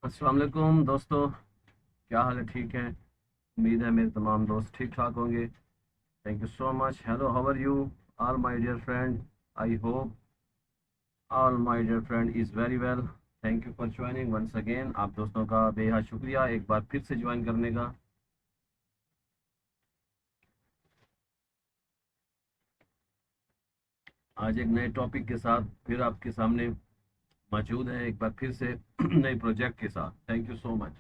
अस्सलाम वालेकुम दोस्तों, क्या हाल है? ठीक है। उम्मीद है मेरे तमाम दोस्त ठीक ठाक होंगे। Thank you so much. Hello, how are you all my dear friend? I hope all my dear friend is very well. Thank you for joining once again. आप दोस्तों का बेहद शुक्रिया एक बार फिर से ज्वाइन करने का। आज एक नए टॉपिक के साथ फिर आपके सामने मौजूद है, एक बार फिर से नए प्रोजेक्ट के साथ। Thank you so much.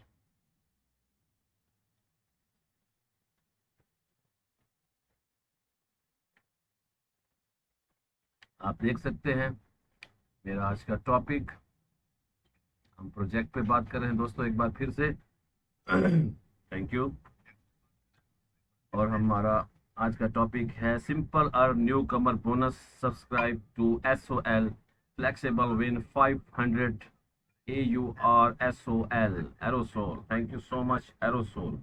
आप देख सकते हैं मेरा आज का टॉपिक, हम प्रोजेक्ट पे बात कर रहे हैं दोस्तों एक बार फिर से। Thank you. और हमारा आज का टॉपिक है सिंपल और new Qamar bonus. Subscribe to SOL flexible win 500 AUR SOL aerosol. Thank you so much aerosol,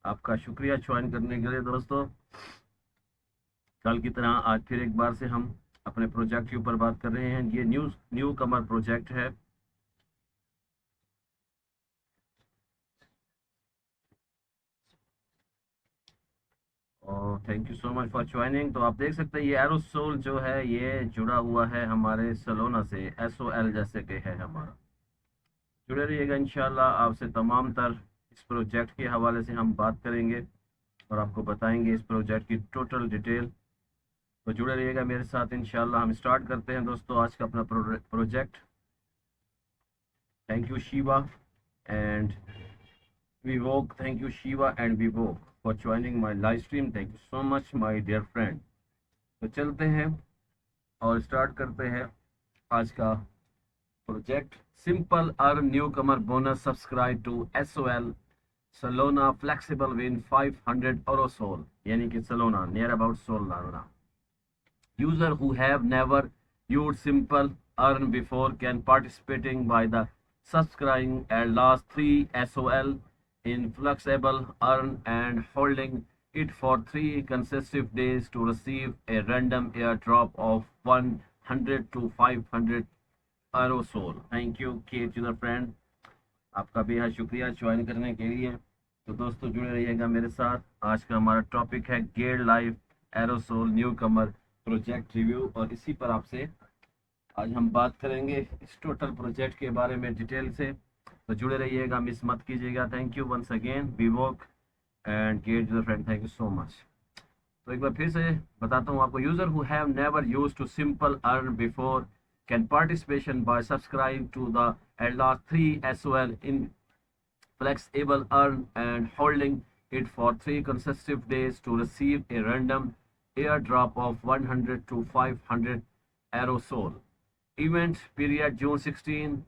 आपका शुक्रिया ज्वाइन करने के लिए दोस्तों। कल की तरह आज फिर एक बार से हम अपने प्रोजेक्ट के ऊपर बात कर रहे हैं। ये न्यू कमर प्रोजेक्ट है। और thank you so much for joining. तो आप देख सकते हैं ये एरोसोल जो है ये जुड़ा हुआ है हमारे सलोना से। SOL जैसे कि है हमारा। जुड़े रहिएगा इंशाल्लाह। आपसे तमाम तर इस प्रोजेक्ट के हवाले से हम बात करेंगे और आपको बताएंगे इस प्रोजेक्ट की टोटल डिटेल। तो जुड़े रहिएगा मेरे साथ इंशाल्लाह। हम स्टार्ट करते हैं दोस्तों आज का अपना project. Thank you Shiva and विवोक। थैंक यू शिवा एंड विवोक for joining my live stream. Thank you so much my dear friend. तो चलते हैं और स्टार्ट करते हैं आज का project. Simple earn new Qamar bonus. Subscribe to SOL सलोना फ्लेक्सिबल विन 500 Orosol, यानी कि सलोना near about Solana. User who have never used simple earn before can participating by the subscribing at last 3 SOL in flexible earn and holding it for 3 consecutive days to receive a random airdrop of 100 to 500 Aerosol. Thank you K to the friend, आपका बेहद शुक्रिया join करने के लिए। तो दोस्तों जुड़े रहिएगा मेरे साथ। आज का हमारा टॉपिक है गेड लाइफ एरोसोल न्यू कमर प्रोजेक्ट रिव्यू, और इसी पर आपसे आज हम बात करेंगे इस टोटल प्रोजेक्ट के बारे में डिटेल से। तो जुड़े रहिएगा, मिस मत कीजिएगा। थैंक यू वंस अगेन विवोक and get your friend, thank you so much. तो एक बार फिर से बताता हूँ आपको। User who have never used to simple earn before can participation by subscribe to the at last 3 SOL in flexible earn and holding it for 3 consecutive days to receive a random airdrop of 100 to 500 aerosol. Event period June 16,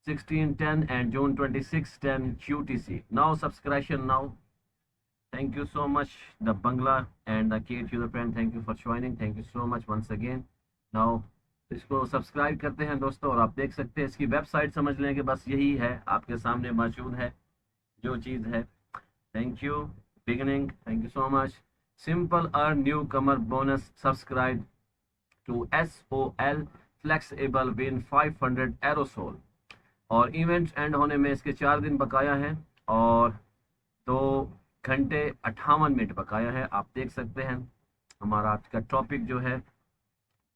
1610 and June 2610 UTC. Now subscription now. Thank you so much the Bangla and the K to the friend. Thank you for joining. Thank you so much once again. Now इसको subscribe करते हैं दोस्तों, और आप देख सकते हैं इसकी वेबसाइट समझ लें कि बस यही है, आपके सामने मौजूद है जो चीज़ है। Thank you beginning, thank you so much. Simple earn new Qamar bonus. Subscribe to SOL flexible win 500 aerosol. और इवेंट एंड होने में इसके 4 दिन बकाया है और 2 घंटे 58 मिनट बकाया है। आप देख सकते हैं हमारा आज का टॉपिक जो है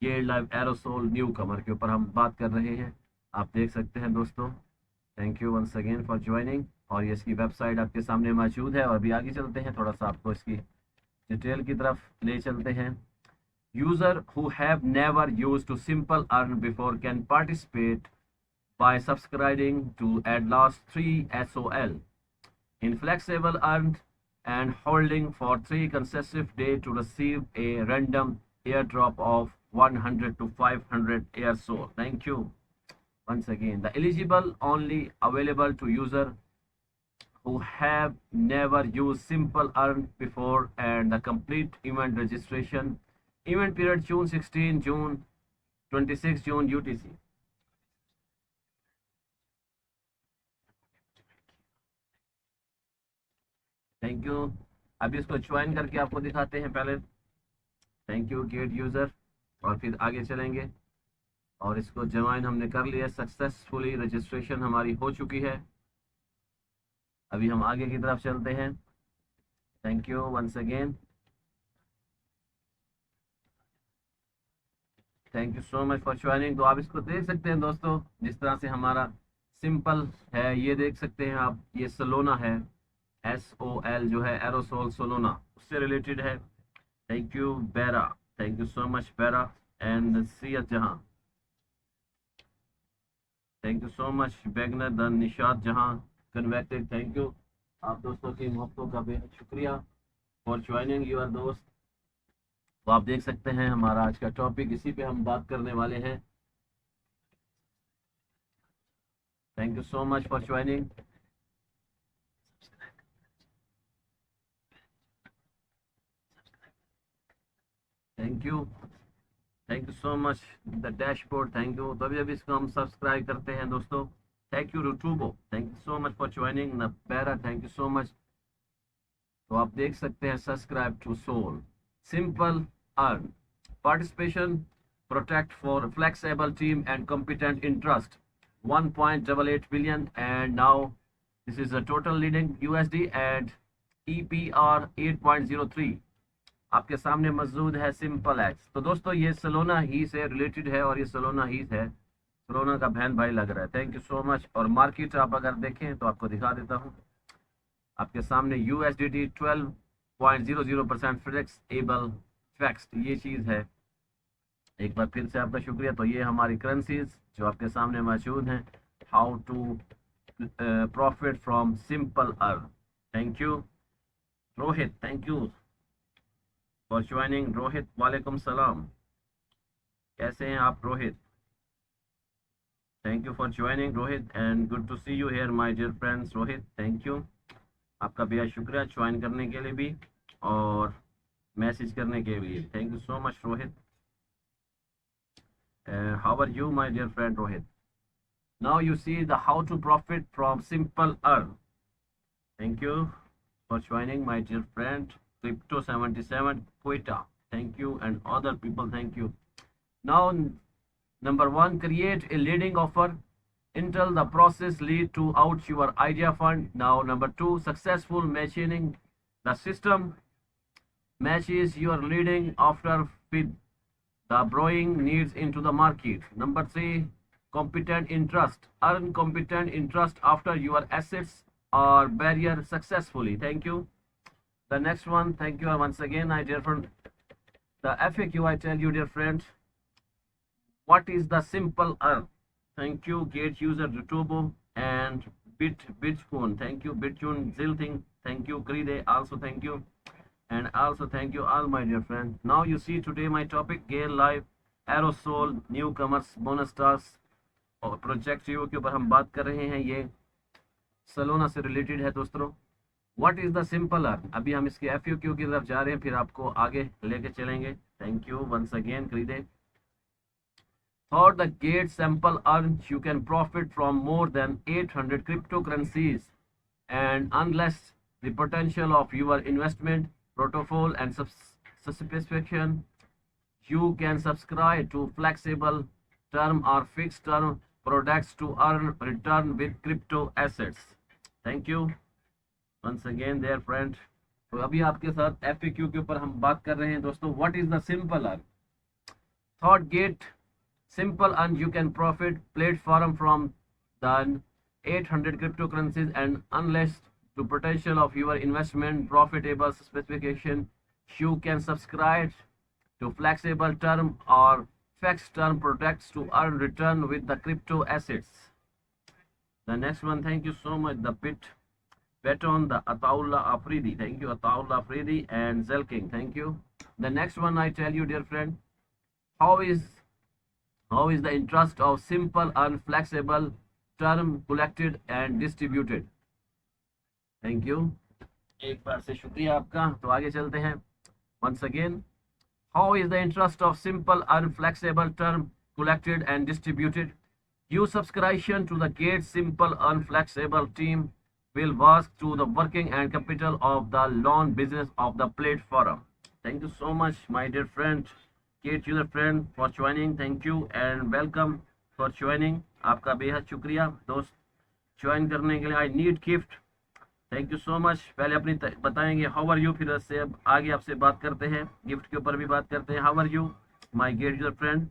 ये लाइव एरोसोल न्यू कमर के ऊपर हम बात कर रहे हैं। आप देख सकते हैं दोस्तों। Thank you once again for joining. और ये इसकी वेबसाइट आपके सामने मौजूद है। और अभी आगे चलते हैं, थोड़ा सा आपको इसकी डिटेल की तरफ ले चलते हैं। User who have never used to simple earn before can participate by subscribing to at last 3 SOL in flexible earned and holding for 3 consecutive days to receive a random airdrop of 100 to 500 air soul. Thank you once again. The eligible only available to user who have never used simple earn before, and the complete event registration. Event period June 16 June 26 June UTC. Thank you. अभी इसको join करके आपको दिखाते हैं पहले। Thank you gate user, और फिर आगे चलेंगे। और इसको ज्वाइन हमने कर लिया सक्सेसफुली, रजिस्ट्रेशन हमारी हो चुकी है। अभी हम आगे की तरफ चलते हैं। Thank you once again, thank you so much for joining. तो आप इसको देख सकते हैं दोस्तों, जिस तरह से हमारा सिंपल है, ये देख सकते हैं आप, ये सलोना है, SOL जो है एरोसोल सोलोना, उससे रिलेटेड है। थैंक यू बेरा, थैंक यू सो मच बेरा एंड सियत जहां, thank you so much beginner the Nishat जहां कन्वेक्टेड, थैंक यू। आप दोस्तों की मोहब्बतों का बेहद शुक्रिया फॉर ज्वाइनिंग यूर दोस्त। तो आप देख सकते हैं हमारा आज का टॉपिक, इसी पे हम बात करने वाले हैं। Thank you so much for joining. Thank you, thank you so much the dashboard, thank you. तो अभी अभी इसको हम सब्सक्राइब करते हैं दोस्तों। थैंक यू रूटूबो, thank you so much for joining. नपेरा, थैंक यू सो मच। तो आप देख सकते हैं subscribe to SOL simple earn participation protect for flexible team and competent interest 1.88 billion and now this is a total leading USD and EPR 8.03 आपके सामने मौजूद है सिंपल एक्स। तो दोस्तों ये सलोना ही से रिलेटेड है और ये सलोना ही है, सलोना का बहन भाई लग रहा है। Thank you so much. और मार्केट आप अगर देखें तो आपको दिखा देता हूँ आपके सामने, USDT 12.00% फ्लेक्सिबल फैक्स, ये चीज़ है। एक बार फिर से आपका शुक्रिया। तो ये हमारी करेंसीज जो आपके सामने मौजूद हैं, how to profit from simple earn. Thank you Rohit, thank you for joining. Rohit वालेकुम सलाम, कैसे हैं आप Rohit? Thank you for joining Rohit and good to see you here my dear friends. Rohit thank you, आपका बेहद शुक्रिया ज्वाइन करने के लिए भी और मैसेज करने के लिए। Thank you so much Rohit. How are you my dear friend Rohit? Now you see the how to profit from simple earn. Thank you for joining my dear friend Crypto 77 Quetta. Thank you and other people. Thank you. Now, number one, create a leading offer until the process lead to out your idea fund. Now, number two, successful matching the system matches your leading offer with the borrowing needs into the market. Number three, competent interest. Earn competent interest after your assets or barrier successfully. Thank you. The next one, thank you once again, my dear friend. The FAQ, I tell you, dear friend, what is the simple earn? Thank you, Gate user Rutubo and Bitcoin. Thank you, Bitcoin Zilthing. Thank you, Kride. Also, thank you. And also, thank you, all my dear friends. Now, you see today my topic, Gale Live, Aerosol, Newcomers, Bonus Stars और project review के ऊपर हम बात कर रहे हैं। ये सलोना से रिलेटेड है दोस्तों। What is the simple earn? अभी हम इसके FAQ की तरफ जा रहे हैं, फिर आपको आगे लेके चलेंगे। थैंक यू वंस अगेन खरीदे। For the Gate simple earn, you can profit from more than 800 cryptocurrencies, and unless the potential of your investment protocol and subscription, you can subscribe to flexible term or fixed term products to earn return with crypto assets. Thank you once again dear friend. तो अभी आपके साथ FAQ के ऊपर हम बात कर रहे हैं दोस्तों। What is the simple earn? Thought get simple and you can profit platform from the 800 cryptocurrencies, and unless the potential of your investment profitable specification, you can subscribe to flexible term or fixed term products to earn return with the crypto assets. The next one, thank you so much, the bet on the Ataullah Afridi. Thank you Ataullah Afridi and Zelking. Thank you. The next one, I tell you dear friend, how is the interest of simple and flexible term collected and distributed? Thank you. एक बार से शुक्रिया आपका। तो आगे चलते हैं। Once again, how is the interest of simple and flexible term collected and distributed? Your subscription to the Gate Simple and Flexible team will work to the working and capital of the loan business of the platform. Thank you so much, my dear friend. Gate user friend for joining. Thank you and welcome for joining. आपका बेहद शुक्रिया दोस्त join करने के लिए। I need gift. Thank you so much. पहले अपनी बताएंगे हाउ आर यू, फिर उससे अब आगे आपसे बात करते हैं, गिफ्ट के ऊपर भी बात करते हैं। How are you my great your friend,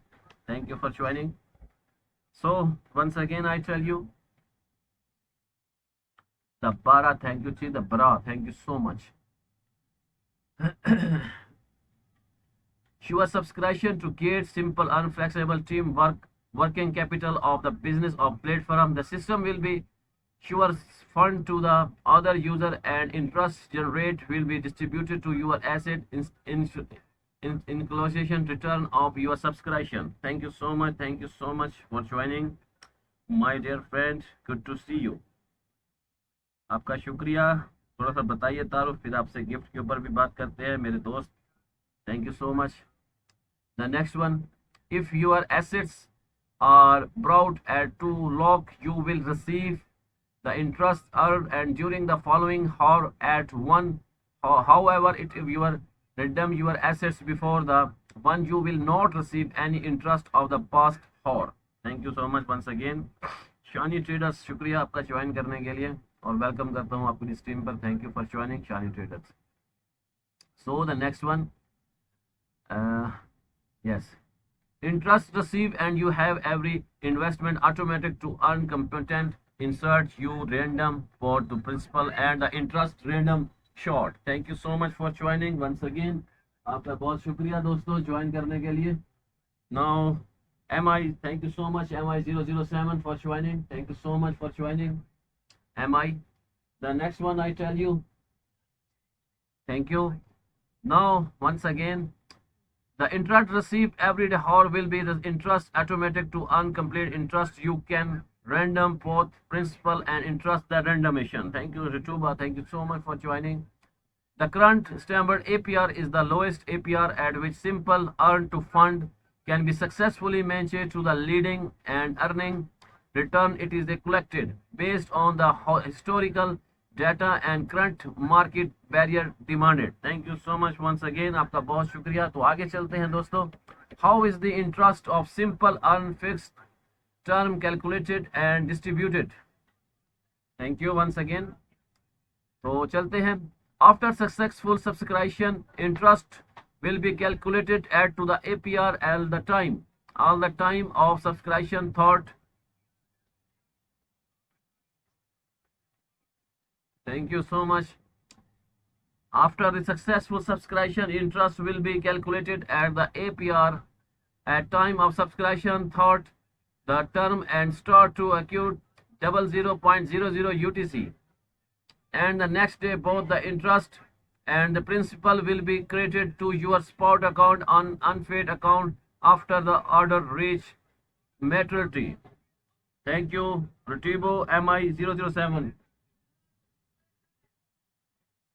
thank you for joining. So once again I tell you the बारा, थैंक यू ची द बरा, thank you so much. Your subscription to get simple, unflexible teamwork, working capital of the business of platform. The system will be sure fund to the other user and interest generate will be distributed to your asset in inclusion return of your subscription. Thank you so much. Thank you so much for joining, my dear friend. Good to see you. आपका शुक्रिया। थोड़ा सा बताइए तारुफ, फिर आपसे gift के ऊपर भी बात करते हैं मेरे दोस्त। Thank you so much. The next one, if your assets are brought at to lock, you will receive the interest earned and during the following hour at one. However, if you redeem your assets before the one, you will not receive any interest of the past hour. Thank you so much once again. Shani traders, शुक्रिया आपका join करने के लिए और welcome करता हूँ आपकी stream पर। Thank you for joining Shani traders. So the next one, yes, interest received and you have every investment automatic to earn competent insert you random for the principal and the interest random short. Thank you so much for joining once again. आपका बहुत शुक्रिया दोस्तों join करने के लिए। Now MI, thank you so much MI007 for joining. Thank you so much for joining MI. The next one I tell you, thank you. Now once again, the interest received every hour will be the interest automatic to earn complete interest. You can random both principal and interest the randomization. Thank you, Rituba. Thank you so much for joining. The current standard APR is the lowest APR at which simple earn to fund can be successfully matched to the leading and earning return. It is collected based on the historical data and current market barrier demanded. Thank you so much once again. आपका बहुत शुक्रिया। तो आगे चलते हैं दोस्तों। How is the interest of simple earn fixed term calculated and distributed? Thank you once again. तो चलते हैं। After successful subscription, interest will be calculated add to the APR all the time of subscription thought. Thank you so much. After the successful subscription, interest will be calculated at the APR at time of subscription thought the term and start to accrue 00.00 UTC. And the next day, both the interest and the principal will be credited to your spot account on unpaid account after the order reach maturity. Thank you, Rutibo MI007.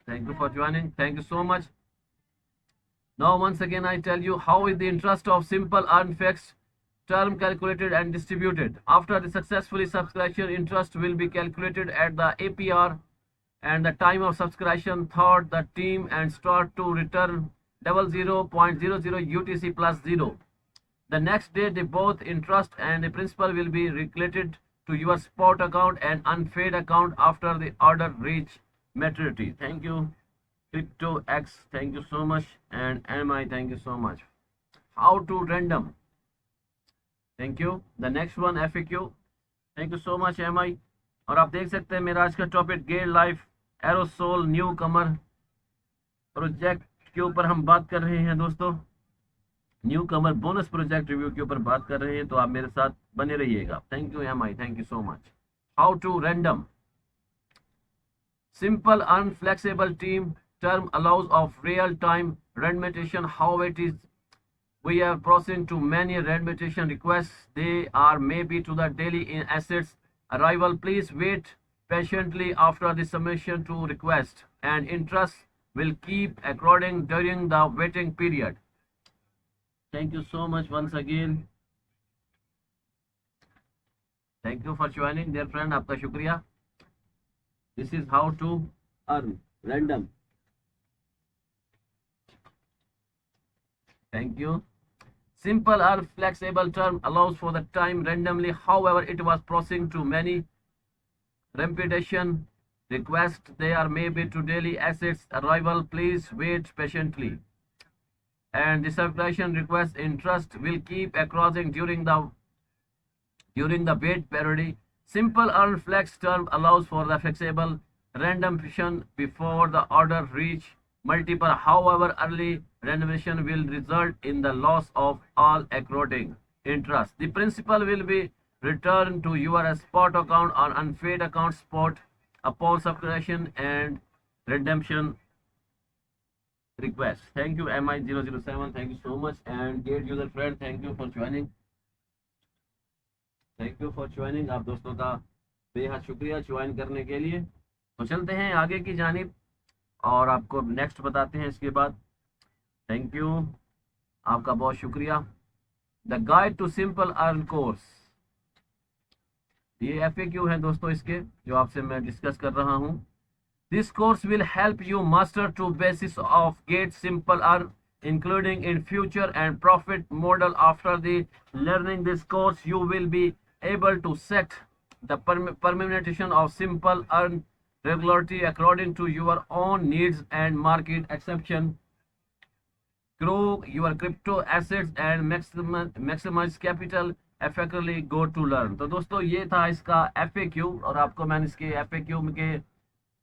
Thank you for joining. Thank you so much. Now once again I tell you how is the interest of simple earn fixed term calculated and distributed. After the successfully subscription, interest will be calculated at the APR and the time of subscription thought the team and start to return 00.00 UTC plus 0. The next day, both interest and the principal will be recredited to your spot account and unpaid account after the order reach maturity. Thank you, Crypto X. Thank you so much, and MI. Thank you so much. How to random. Thank you. The next one FAQ. Thank you so much, MI. और आप देख सकते हैं मेरा आज का topic गेयर life एरोसोल न्यू कमर प्रोजेक्ट के ऊपर हम बात कर रहे हैं दोस्तों। न्यू कमर बोनस प्रोजेक्ट रिव्यू के ऊपर बात कर रहे हैं, तो आप मेरे साथ बने रहिएगा। Thank you MI, thank you so much. How to random simple unflexible team term allows of real time randomization. How it is we are processing to many randomization requests, they are maybe to the daily in assets arrival. Please wait patiently after the submission to request and interest will keep according during the waiting period. Thank you so much once again. Thank you for joining dear friend, आपका शुक्रिया। This is how to earn random. Thank you. Simple or flexible term allows for the time randomly. However, it was processing to many repetition Request there may be to daily assets arrival. Please wait patiently. And the subscription request interest will keep accruing during the wait period. Simple earn flex term allows for the flexible redemption before the order reach multiple. However, early redemption will result in the loss of all accruing interest. The principal will be returned to your spot account or unpaid account spot upon subscription and redemption request. Thank you MI007. Thank you so much. And dear user friend, thank you for joining. Thank you for joining. आप दोस्तों का बेहद शुक्रिया join करने के लिए। तो चलते हैं आगे की जानिब और आपको नेक्स्ट बताते हैं इसके बाद। थैंक यू, आपका बहुत शुक्रिया। The guide to simple earn course, ये FAQ है दोस्तों इसके, जो आपसे मैं डिस्कस कर रहा हूँ। This course will help you master to basis of get simple earn including in future and profit model. After the learning this course, you will be able to set the permutation of simple earn regularity according to your own needs and market exception, grow your crypto assets and maximize capital effectively. Go to learn। तो दोस्तों ये था इसका FAQ और आपको मैंने इसके FAQ के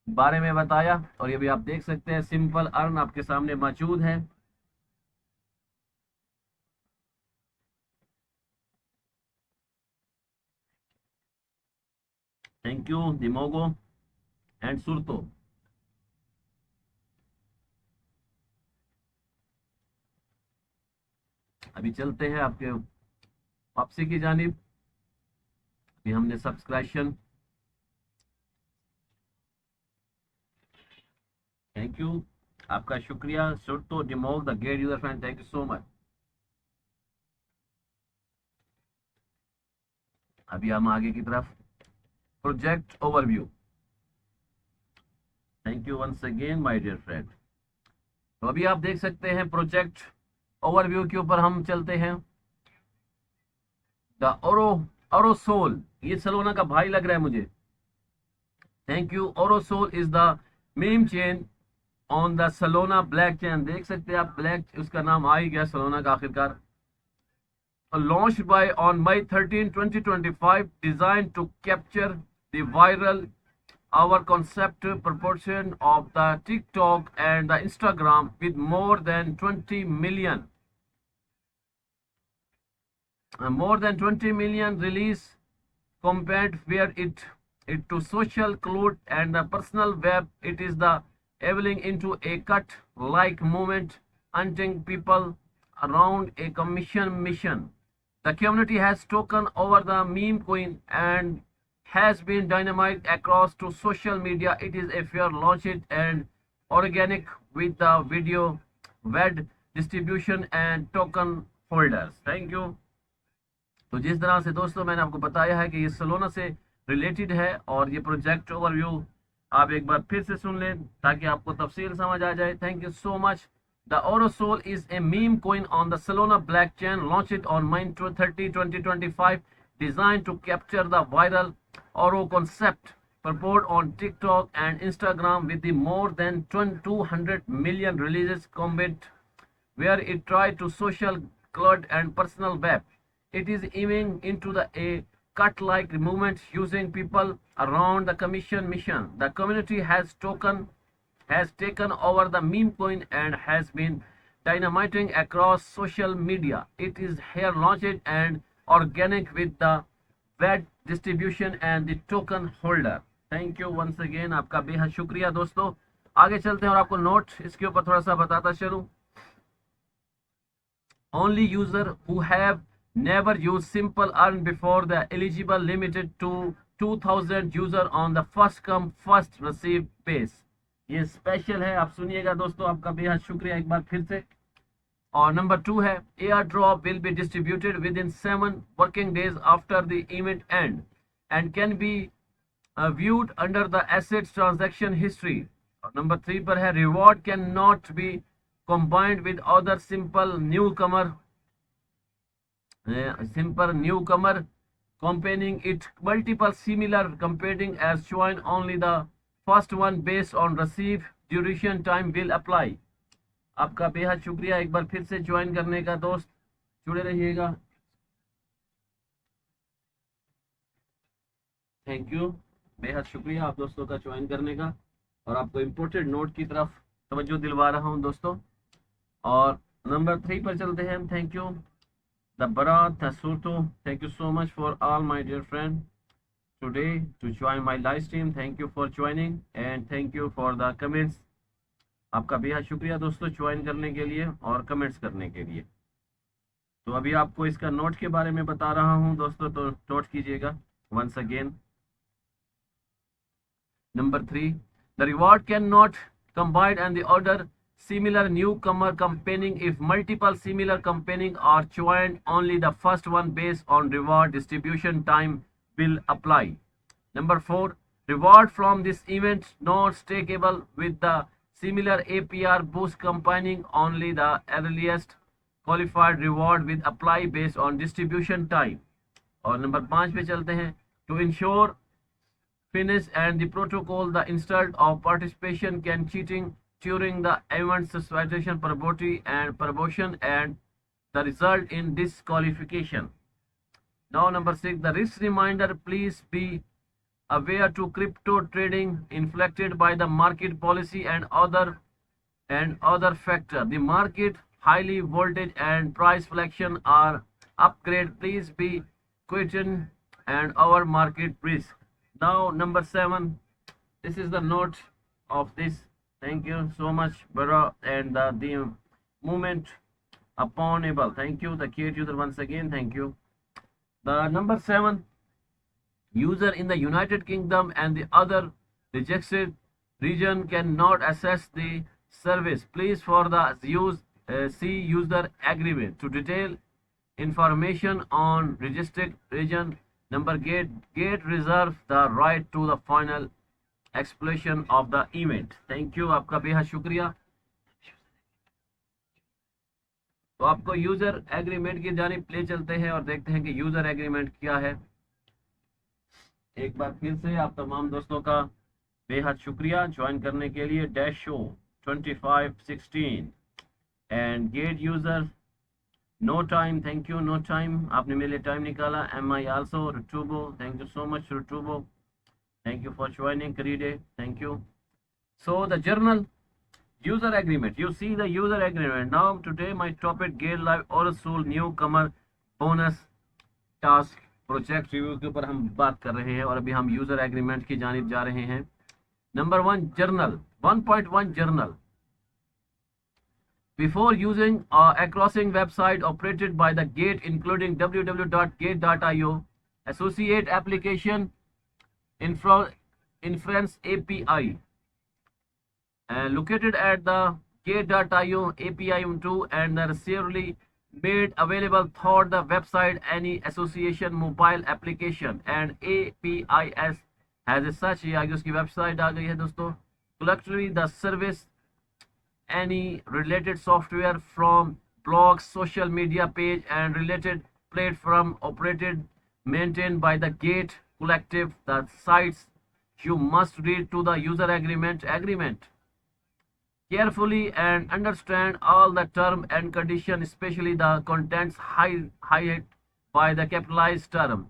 बारे में बताया। और ये भी आप देख सकते हैं, सिंपल अर्न आपके सामने मौजूद है। थैंक यू दिमोगो एंड सुरतो। अभी चलते हैं आपके वापसी की जानिब। अभी हमने सब्सक्रिप्शन, थैंक यू, आपका शुक्रिया सुरतो दिमोग the great user friend, thank you so much. अभी हम आगे की तरफ project overview. Thank you once again my dear friend. तो अभी आप देख सकते हैं प्रोजेक्ट ओवरव्यू के ऊपर हम चलते हैं। द ओरोसोल, ये सलोना का भाई लग रहा है मुझे। Thank you. ओरोसोल is the meme chain on the Solana blockchain. देख सकते हैं आप, ब्लैक उसका नाम आ ही गया सलोना का आखिरकार। Launched by on May 13, 2025, designed to capture the viral our concept proportion of the TikTok and the Instagram with more than 20 million release compared where it to social cloud and the personal web. It is the evolving into a cut like movement hunting people around a commission mission. The community has taken over the meme coin and has been dynamite across to social media. It is a fair launched and organic with the video web distribution and token holders. Thank you। तो जिस तरह से दोस्तों मैंने आपको बताया है कि ये सलोना से रिलेटेड है और ये प्रोजेक्ट ओवरव्यू आप एक बार फिर से सुन लें ताकि आपको तफसील समझ आ जाए। Thank you so much. The Orosol is a meme coin on the Solana blockchain, launched on May 30, 2025, designed to capture the viral Oro concept purport on TikTok and Instagram with the more than 200 million releases comment where it tried to social cloud and personal web. It is aiming into a cut-like movement using people around the commission mission. The community has taken over the meme coin and has been dynamiting across social media. It is here launched and organic with the web distribution and the token holder. Thank you once again, आपका बेहद शुक्रिया दोस्तों। आगे चलते हैं और आपको note इसके ऊपर थोड़ा सा बताता चलूं। Only user who have never used simple earn before the eligible limited to 2000 user on the first come first receive base। ये स्पेशल है, आप सुनिएगा दोस्तों, आपका बेहद शुक्रिया एक बार फिर से। और नंबर 2 है, air drop will be distributed with in 7 working days after the event and can be viewed under the assets transaction history। और नंबर 3 पर है, reward can not be combined with other simple newcomer campaigning it multiple similar campaigning as join only the first one based on receive duration time will apply. आपका बेहद शुक्रिया एक बार फिर से ज्वाइन करने का दोस्त, जुड़े रहिएगा। थैंक यू, बेहद शुक्रिया आप दोस्तों का ज्वाइन करने का, और आपको इम्पोर्टेंट नोट की तरफ तवज्जो दिलवा रहा हूं दोस्तों। और नंबर 3 पर चलते हैं। Thank you the Bharat, the Suto, thank you so much for all my dear friend today to join my live stream. Thank you for joining and thank you for the comments. आपका बेहद शुक्रिया दोस्तों join करने के लिए और comments करने के लिए। तो अभी आपको इसका नोट के बारे में बता रहा हूं दोस्तों, तो नोट कीजिएगा once again. Number 3, the reward cannot combine and the order similar newcomer campaigning if multiple similar campaigning are joined. Only the first one based on reward distribution time will apply. Number 4, reward from this event not stackable with the similar APR boost combining. Only the earliest qualified reward will apply based on distribution time. और number 5 पे चलते हैं। To ensure finish and the protocol, the insult of participation can cheating during the event suspension promotion and the result in disqualification. Now number 6, the risk reminder, please be aware to crypto trading inflected by the market policy and other factor. The market highly voltage and price flexion are upgrade. Please be quitting and our market risk. Now number 7, this is the note of this. Thank you so much, Bara, and the movement upon able. Thank you, the key user once again. Thank you. The number 7, user in the United Kingdom and the other rejected region cannot access the service. Please for the see user agreement to detail information on registered region. Number gate reserve the right to the final exploration of the event. Thank you, आपका बेहद शुक्रिया। तो आपको user agreement की जानिब ले चलते हैं और देखते हैं कि यूजर एग्रीमेंट क्या है। एक बार फिर से आप तमाम दोस्तों का बेहद शुक्रिया ज्वाइन करने के लिए। Dash show 2516 and gate user no time, thank you no time, आपने मेरे लिए टाइम निकाला। एम आई आल्सो रुटूबो, थैंक यू सो मच रुटूबो, थैंक यू फॉर ज्वाइनिंग करीडे, thank you. So the general user agreement, you see the user agreement. Now today my topic Gate Live Orasul newcomer bonus task project review के ऊपर हम बात कर रहे हैं और अभी हम यूजर एग्रीमेंट की जानिब जा रहे हैं। Number 1, journal 1.1 journal. Before using a crossing website operated by the Gate including www.gate.io, associate application inference API located at the Gate.io API 2 and recently made available through the website any association mobile application and APIs has such। ये आगे उसकी website आ गई है दोस्तों। collectively the service any related software from blogs, social media page and related platform operated maintained by the Gate collective, the sites you must read to the user agreement carefully and understand all the term and condition, especially the contents highlighted by the capitalized term.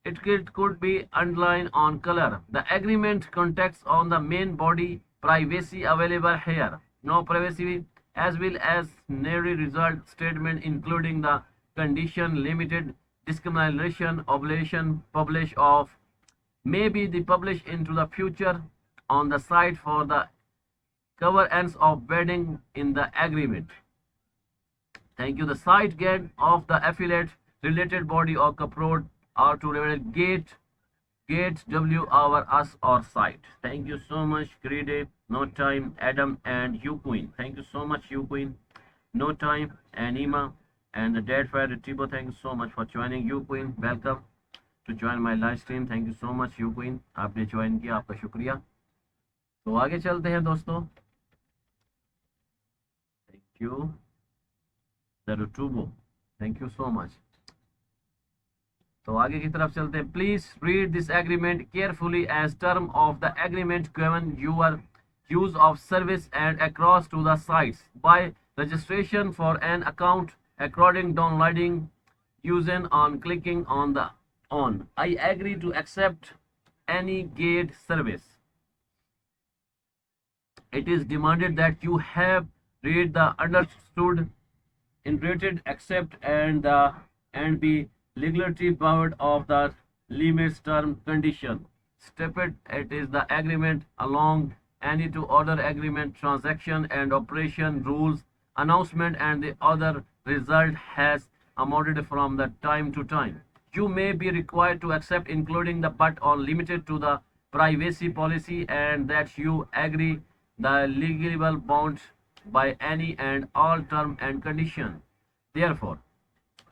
It could be underlined on color. The agreement contacts on the main body privacy available here. No privacy as well as nary result statement including the condition limited discrimination obligation publish of may be the published into the future on the site for the cover ends of bedding in the agreement. Thank you. The site get of the affiliate related body or corporate or to relate Gate W our us or site. Thank you so much, Grede, No Time, Adam and you Queen. Thank you so much, you Queen, No Time, and Ima and the Dead Fire Tibo. Thank you so much for joining, you Queen. Welcome to join my live stream. Thank you so much, you Queen. आपने join किया, आपका शुक्रिया। तो आगे चलते हैं दोस्तों। Thank you, the Rutubo. Thank you so much. तो आगे की तरफ चलते हैं. Please read this agreement carefully as term of the agreement given your use of service and across to the sites by registration for an account according downloading using on clicking on the on. I agree to accept any gate service. It is demanded that you have read the understood interpreted accept and be legally bound of the limits term condition. Step it is the agreement along any to other agreement transaction and operation rules announcement and the other result has amounted from the time to time. You may be required to accept including the but or limited to the privacy policy and that you agree the legal bound by any and all term and condition. Therefore,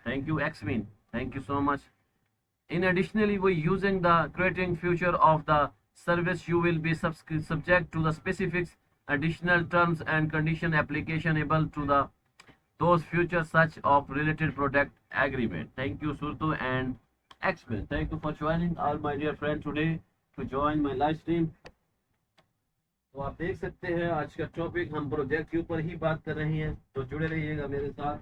thank you, Xmin. Thank you so much. In additionally, we using the creating future of the service, you will be subject to the specifics, additional terms and condition applicable to the those future such of related product agreement. Thank you, Surtu and Xmin. Thank you for joining all my dear friend today to join my live stream. तो आप देख सकते हैं आज का topic हम project के ऊपर ही बात कर रहे हैं, तो जुड़े रहिएगा मेरे साथ.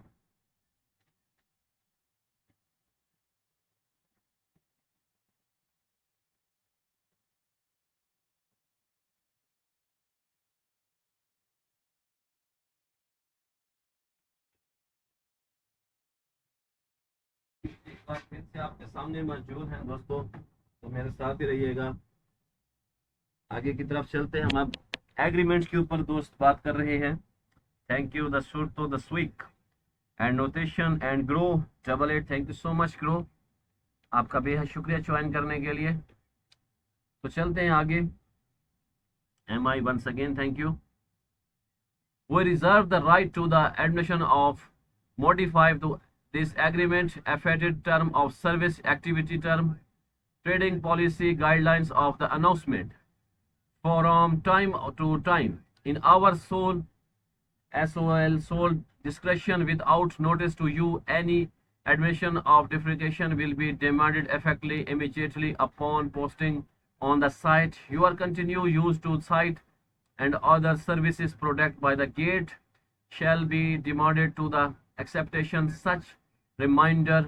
एक बार फिर से आपके सामने मौजूद हैं दोस्तों, तो मेरे साथ ही रहिएगा. आगे की तरफ चलते हैं. हम अब एग्रीमेंट के ऊपर दोस्त बात कर रहे हैं. थैंक यू द सुरतो द स्वीक and notation and grow 88. Thank you so much grow, आपका बेहद शुक्रिया ज्वाइन करने के लिए. तो चलते हैं आगे. M I once again thank you. We reserve the right to the admission of modify to this agreement affected term of service activity term trading policy guidelines of the announcement from time to time in our sole sole discretion without notice to you. Any admission of deprecation will be demanded effectively immediately upon posting on the site. Your continue use to site and other services product by the gate shall be demanded to the acceptation such reminder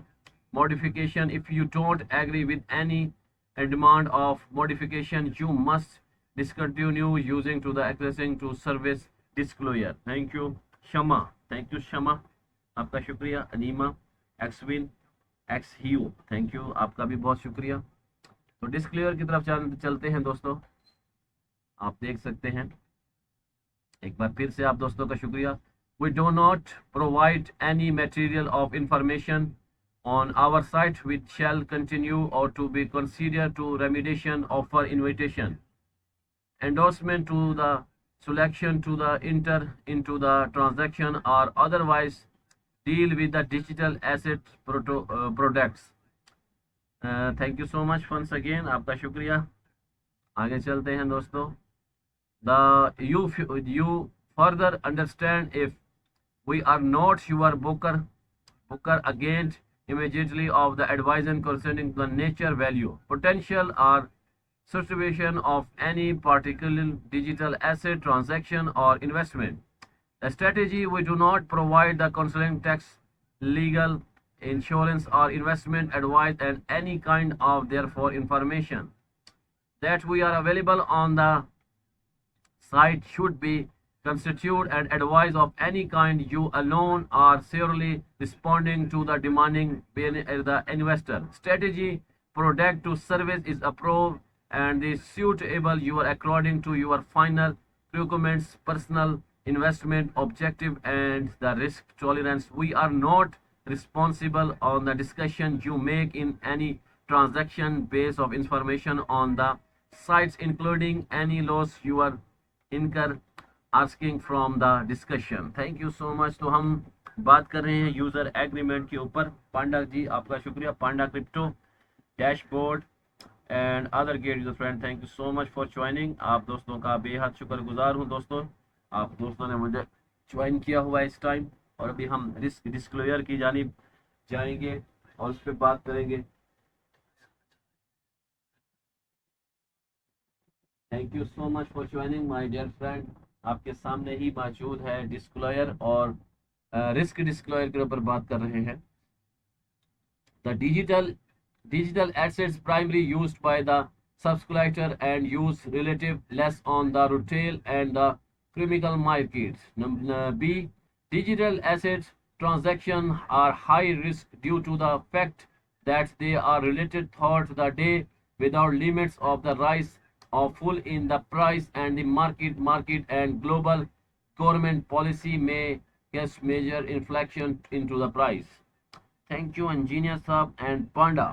modification. If you don't agree with any demand of modification, you must discontinue using to the accessing to service disclosure. Thank you Shama. Thank you Shama, आपका शुक्रिया. Enema एक्सविन x हीओ thank you, आपका भी बहुत शुक्रिया. तो डिस्क्लेयर की तरफ चलते हैं दोस्तों. आप देख सकते हैं, एक बार फिर से आप दोस्तों का शुक्रिया. We do not provide any material of information on our site which shall continue or to be considered to remediation offer invitation endorsement to the selection to the enter into the transaction or otherwise deal with the digital asset products. Thank you so much once again, आपका शुक्रिया. आगे चलते हैं दोस्तों. You further understand if we are not your booker against immediately of the advisor concerning the nature, value, potential or situation of any particular digital asset transaction or investment. The strategy, we do not provide the counseling, tax, legal, insurance or investment advice and any kind of therefore information that we are available on the site should be constitute and advice of any kind. You alone are surely responding to the demanding the investor. Strategy, product to service is approved and is suitable you are according to your final requirements, personal investment objective and the risk tolerance. We are not responsible on the discussion you make in any transaction based of information on the sites including any loss you are incur asking from the discussion. Thank you so much. तो हम बात कर रहे हैं user agreement के ऊपर. पांडा जी आपका शुक्रिया. Panda crypto dashboard and other gate user friend, thank you so much for joining. आप दोस्तों का बेहद शुक्रगुजार हूं दोस्तों. आप दोस्तों ने मुझे ज्वाइन किया हुआ है इस टाइम. और अभी हम रिस्क डिस्क्लोजर की जानिब जाएंगे और उस पर बात करेंगे. Thank you so much for joining my dear friend. आपके सामने ही मौजूद है डिस्क्लोजर और रिस्क डिस्क्लोजर के ऊपर बात कर रहे हैं। The digital assets primarily used by the subscriber and use relative less on the retail and the criminal markets. B. Digital assets transactions are high risk due to the fact that they are related throughout the day without limits of the rise of full in the price and the market and global government policy may cause major inflection into the price. Thank you engineer साहब and Panda.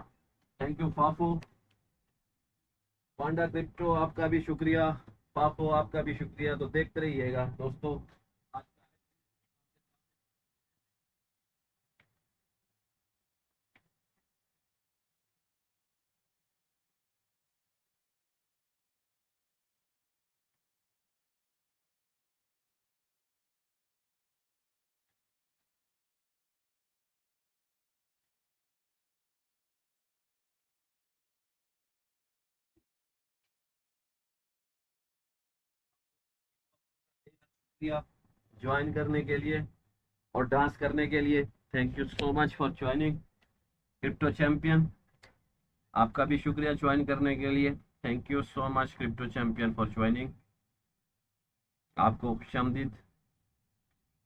Thank you फाफो। Panda crypto आपका भी शुक्रिया, फाफो आपका भी शुक्रिया। तो देखते रहिएगा दोस्तों। ज्वाइन करने के लिए और डांस करने के लिए thank you so much for joining crypto champion. आपका भी शुक्रिया ज्वाइन करने के लिए। Thank you so much crypto champion for joining. आपको खुशामदीद।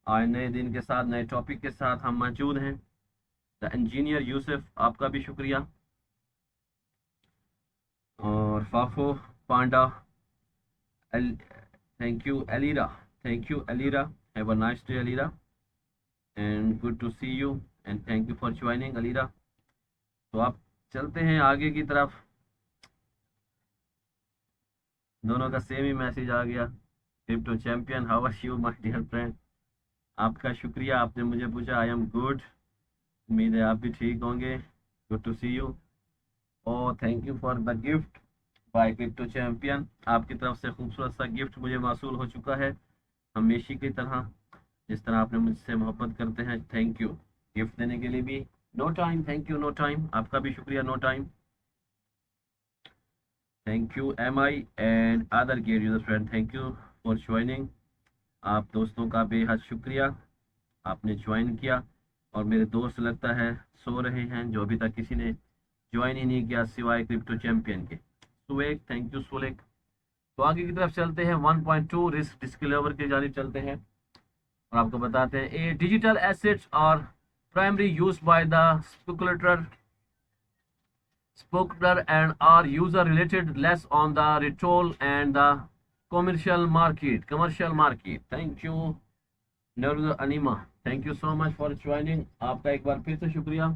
आज नए दिन के साथ नए टॉपिक के साथ हम मौजूद हैं। द इंजीनियर यूसुफ आपका भी शुक्रिया। और फाफो Panda thank you Elira. Thank you Elira. Have a nice day Elira and good to see you and thank you for joining Elira. तो आप चलते हैं आगे की तरफ। दोनों का सेम ही मैसेज आ गया। Crypto champion how are you my dear friend. आपका शुक्रिया, आपने मुझे पूछा। I am good. उम्मीद है आप भी ठीक होंगे। Good to see you. और thank you for the gift by crypto champion. आपकी तरफ से खूबसूरत सा गिफ्ट मुझे मौसूल हो चुका है, हमेशा की तरह जिस तरह आपने मुझसे मोहब्बत करते हैं। थैंक यू गिफ्ट देने के लिए भी। No time, thank you no time. आपका भी शुक्रिया no time. Thank you M I and other gate user friend, thank you for joining. आप दोस्तों का बेहद शुक्रिया, आपने ज्वाइन किया। और मेरे दोस्त लगता है सो रहे हैं, जो अभी तक किसी ने ज्वाइन ही नहीं किया सिवाय क्रिप्टो चैंपियन के। सुवेक, थैंक यू सुलेक। तो आगे की तरफ चलते हैं। 1.2 रिस्क डिस्क्लेमर की जानिब चलते हैं और आपको बताते हैं। A digital assets are primary use by the speculator and are user related less on the retail and the commercial market. Thank you Nurul Anima, thank you so much for joining। आपका एक बार फिर से शुक्रिया।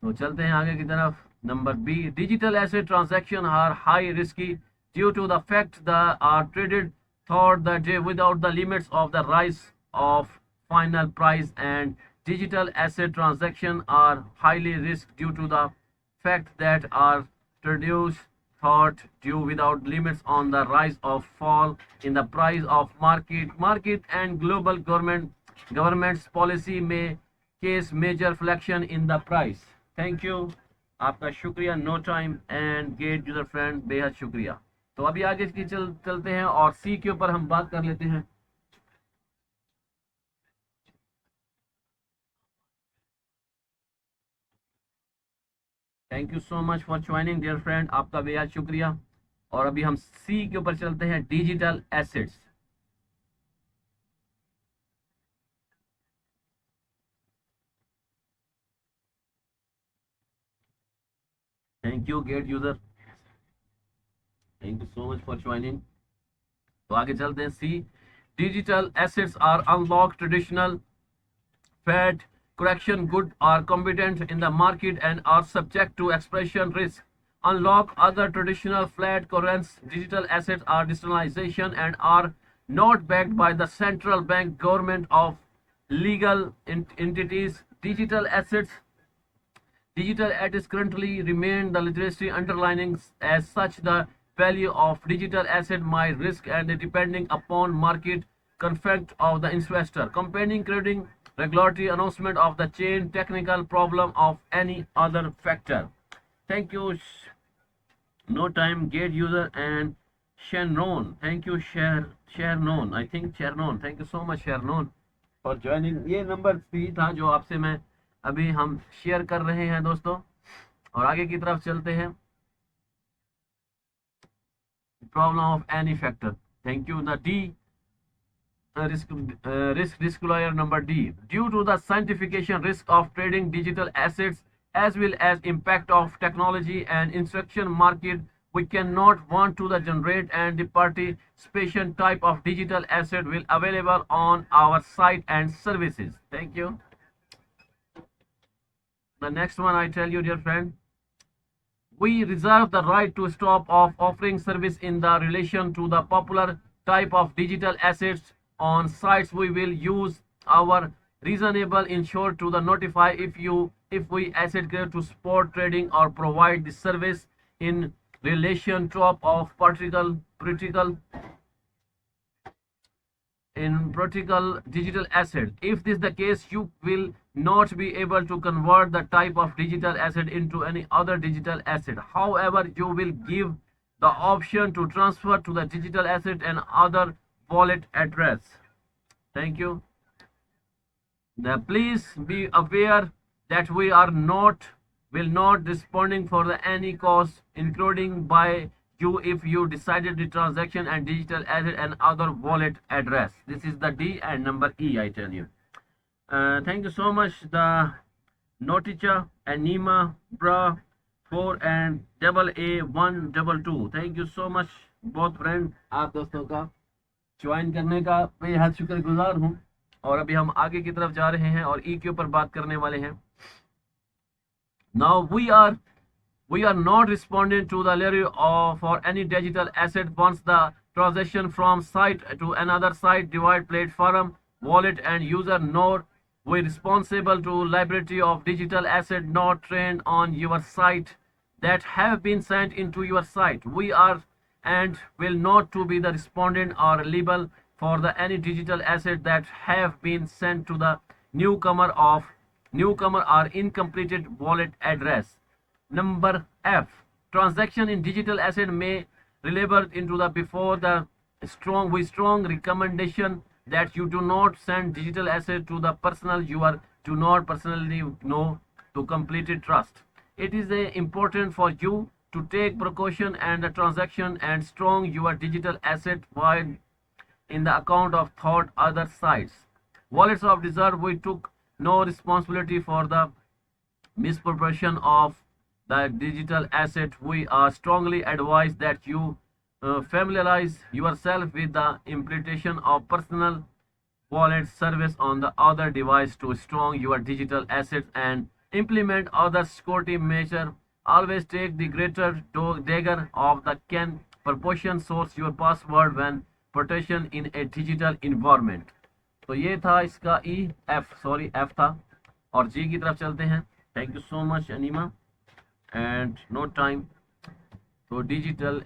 तो चलते हैं आगे की तरफ। Number B, digital asset transaction are high risky due to the fact the are traded through the day without the limits of the rise of final price and digital asset transactions are highly risk due to the fact that are produced thought due without limits on the rise of fall in the price of market and global government's policy may case major fluctuation in the price। Thank you, आपका शुक्रिया no time and gate user friend, बेहद शुक्रिया। तो अभी आगे की चलते हैं और सी के ऊपर हम बात कर लेते हैं। Thank you so much for joining dear friend, आपका बेहद शुक्रिया। और अभी हम सी के ऊपर चलते हैं, digital assets. Thank you gate user, thank you so much for joining. तो आगे चलते हैं। See, digital assets are unlock traditional fed correction good are competent in the market and are subject to expression risk. Unlike other traditional flat currency, digital assets are digitalization and are not backed by the central bank government of legal entities. Digital assets currently remain the literacy underlining. As such, the value of digital asset might risk and depending upon market conflict of the investor, companion trading, regulatory announcement of the chain, technical problem of any other factor। Thank you. No time. Gate user and Shannon. Thank you, Shannon. I think Shannon. Thank you so much, Shannon, for joining. ये number 3 था जो आपसे मैं अभी हम share कर रहे हैं दोस्तों, और आगे की तरफ चलते हैं. Problem of any factor. Thank you. The D risk disclosure number D. Due to the scientification risk of trading digital assets as well as impact of technology and instruction market, we cannot want to the generate and the participation type of digital asset will available on our site and services. Thank you. The next one I tell you, dear friend. We reserve the right to stop of offering service in the relation to the popular type of digital assets on sites. We will use our reasonable ensure to the notify if we asset create to support trading or provide the service in relation to of practical digital asset. If this is the case, you will not be able to convert the type of digital asset into any other digital asset. However, you will give the option to transfer to the digital asset and other wallet address. Thank you. Now, please be aware that we are will not responding for the any cost, including by you if you decided the transaction and digital asset and other wallet address. This is the D and number E, I tell you. Thank you so much, the Noticha, Anima, Bra, 4 and double A 122. Thank you so much, both friend. आप दोस्तों का join करने का बेहद शुक्रगुजार हूँ. और अभी हम आगे की तरफ जा रहे हैं और ई के ऊपर बात करने वाले हैं. Now we are not responding to the lure for any digital asset once the transaction from site to another site, divide platform, wallet and user, nor we responsible to liability of digital asset not trained on your site that have been sent into your site. We are and will not to be the respondent or liable for the any digital asset that have been sent to the newcomer or incompleted wallet address. Number F. Transaction in digital asset may deliver into the before the strong recommendation that you do not send digital asset to the personal you are do not personally know to completed trust. It is important for you to take precaution and the transaction and strong your digital asset while in the account of thought other sites. Wallets of reserve, we took no responsibility for the misappropriation of the digital asset. We are strongly advise that you familiarize yourself with the implementation of personal wallet service on the other device to strong your digital assets and implement other security measure. Always take the greater dagger of the can proportion source your password when protection in a digital environment. तो ये था इसका F था. और G की तरफ चलते हैं. Thank you so much, Anima. And no time. So digital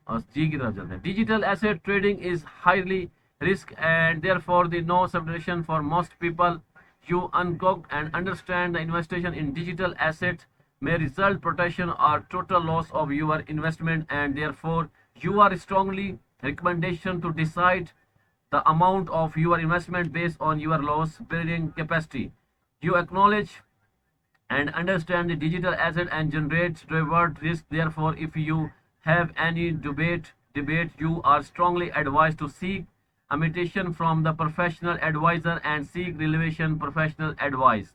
और G की तरफ चलते हैं. Digital asset trading is highly risk and therefore the no substitution for most people. You uncooked and understand the investigation in digital assets may result protection or total loss of your investment, and therefore you are strongly recommendation to decide the amount of your investment based on your loss bearing capacity. You acknowledge and understand the digital asset and generate reward risk. Therefore, if you have any debate, you are strongly advised to seek a mediation from the professional advisor and seek relevant professional advice.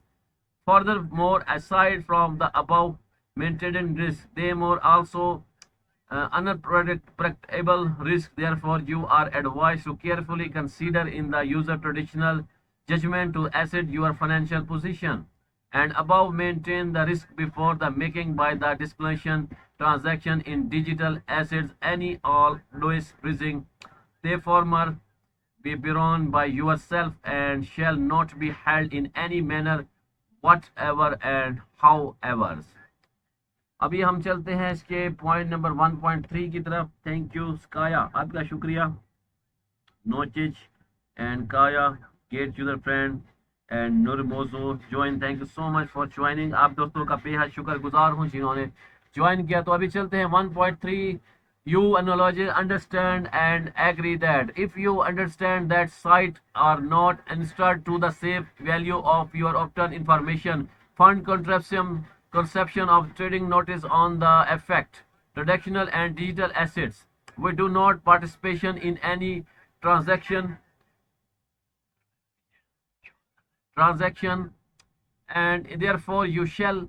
Furthermore, aside from the above maintained risk, they more also unpredictable risk. Therefore, you are advised to carefully consider in the user traditional judgment to assess your financial position and above maintain the risk before the making by the disclosure transaction in digital assets any all Louis rising. They former be borne by yourself and shall not be held in any manner whatever and however. अभी हम चलते हैं इसके point number 1.3 की तरफ. Thank you Kaya, आपका शुक्रिया. नोचिच and Kaya, gate user friend and नूरमोजो join. Thank you so much for joining. आप दोस्तों का बेहद शुक्रगुजार हूं जिन्होंने ज्वाइन किया। तो अभी चलते हैं 1.3, you acknowledge, understand and agree that if you understand that site are not installed to the safe value of your obtained information, fund conception of trading notice on the effect, traditional and digital assets. We do not participation in any transaction transaction and therefore you shall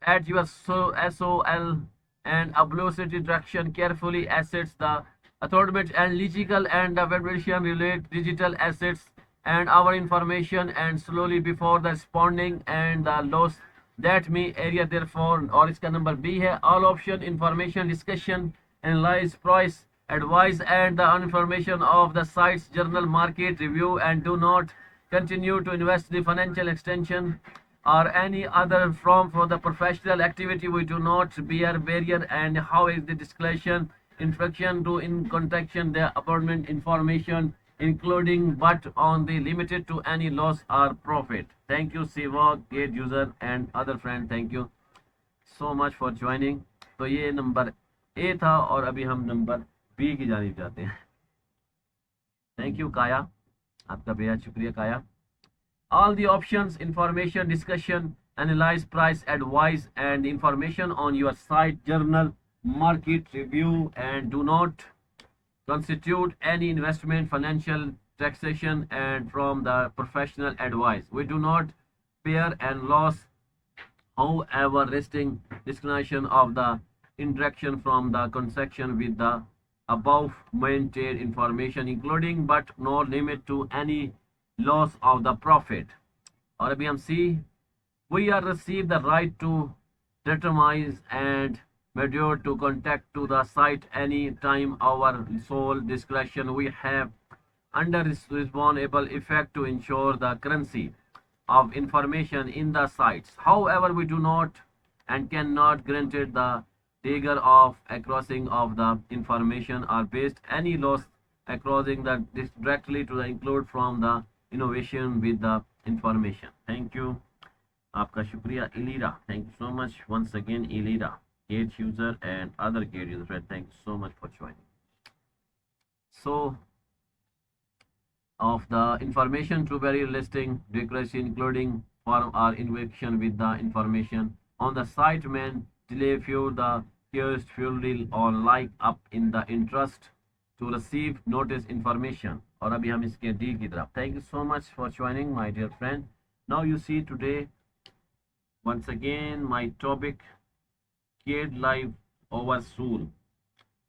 at your SOL and publicity direction carefully assets the authority and legal and the vibration relate digital assets and our information and slowly before the responding and the loss that may area therefore और इसका number B है all option information discussion analyze price advice and the information of the sites journal market review and do not continue to invest the financial extension or any other form for the professional activity. We do not bear barrier and how is the discussion infraction to in contraction the appointment information including but on the limited to any loss or profit. Thank you Siva, gate user and other friend. Thank you so much for joining. तो ये number A था और अभी हम number B की जानिब जाते हैं। थैंक यू काया, आपका बेहद शुक्रिया काया। all the options, information, discussion, analyze, price, advice, and information on your site, journal, market review, and do not constitute any investment, financial taxation, and from the professional advice. We do not bear and loss, however, resting discrimination of the interaction from the conception with the above maintained information, including but not limit to any loss of the profit. और अभी हम सी we are receive the right to determine and measure to contact to the site any time our sole discretion we have under responsible effect to ensure the currency of information in the sites. However, we do not and cannot grant the trigger of accessing of the information or based any loss accessing the directly to the include from the innovation with the information. Thank you. आपका शुक्रिया इलीरा. Thank you so much once again इलीरा, gate user and other gate user. Thank you so much for joining. So of the information to very listing declaration including form or invocation with the information on the site when delay few the first fuel or like up in the interest to receive notice information. और अभी हम इसके D की तरफ. Thank you so much for joining my dear friend. Now you see today once again my topic Kid Live over Soul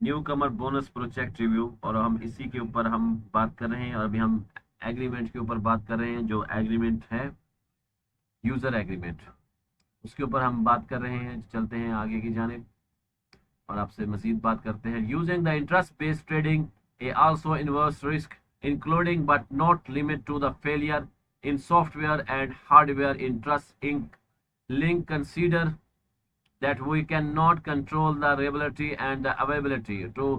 new Qamar bonus project review. और हम इसी के ऊपर हम बात कर रहे हैं और अभी हम एग्रीमेंट के ऊपर बात कर रहे हैं. जो एग्रीमेंट है यूजर एग्रीमेंट, उसके ऊपर हम बात कर रहे हैं. चलते हैं आगे की जानिब और आपसे मजीद बात करते हैं. Using the interest based trading A also inverse risk including but not limit to the failure in software and hardware interest inc link. Consider that we cannot control the reliability and the availability to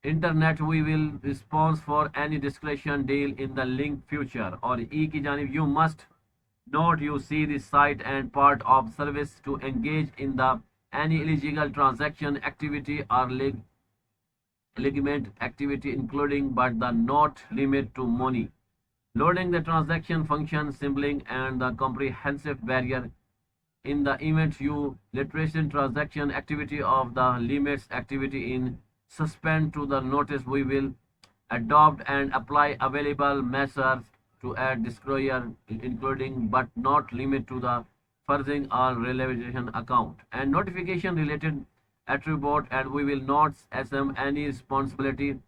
internet. We will respond for any discretion deal in the link future. और E की जानिब you must not you see the site and part of service to engage in the any illegal transaction activity or legitimate activity including but the not limit to money loading the transaction function sibling and the comprehensive barrier in the event you literation transaction activity of the limits activity in suspend to the notice. We will adopt and apply available measures to add disclosure including but not limit to the fuzzing or realization account and notification related attribute, and we will not assume any responsibility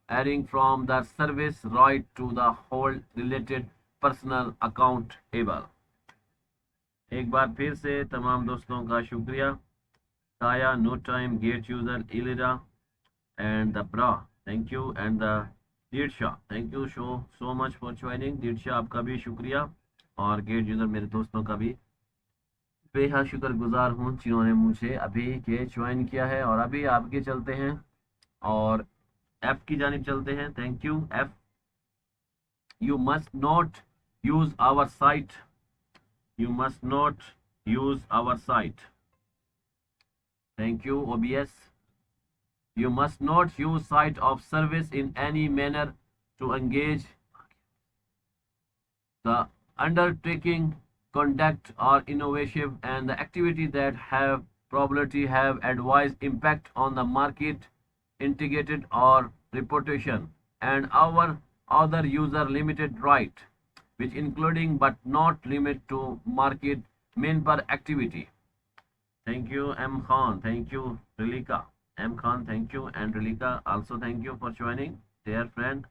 arising from the service right to the whole related personal account able. एक बार फिर से तमाम दोस्तों का शुक्रिया. Kaya, no time, gate user, Elira and the ब्रा. Thank you and the दीडशा. Thank you so much for joining. दीडशा आपका भी शुक्रिया और गेट यूजर मेरे दोस्तों का भी बेहद शुक्रगुजार हूँ जिन्होंने मुझे अभी के ज्वाइन किया है. और अभी आपके चलते हैं और एफ की जानिब चलते हैं. Thank you F. You must not use our site. You must not use our site Thank you, OBS. You must not use site of service in any manner to engage the undertaking, conduct, or innovation and the activity that have probability have advised impact on the market, integrated or reputation, and our other user limited right, which including but not limit to market member activity. Thank you, M. Khan. Thank you, Rilika. M. Khan, thank you. And Rilika, also thank you for joining. Dear friend,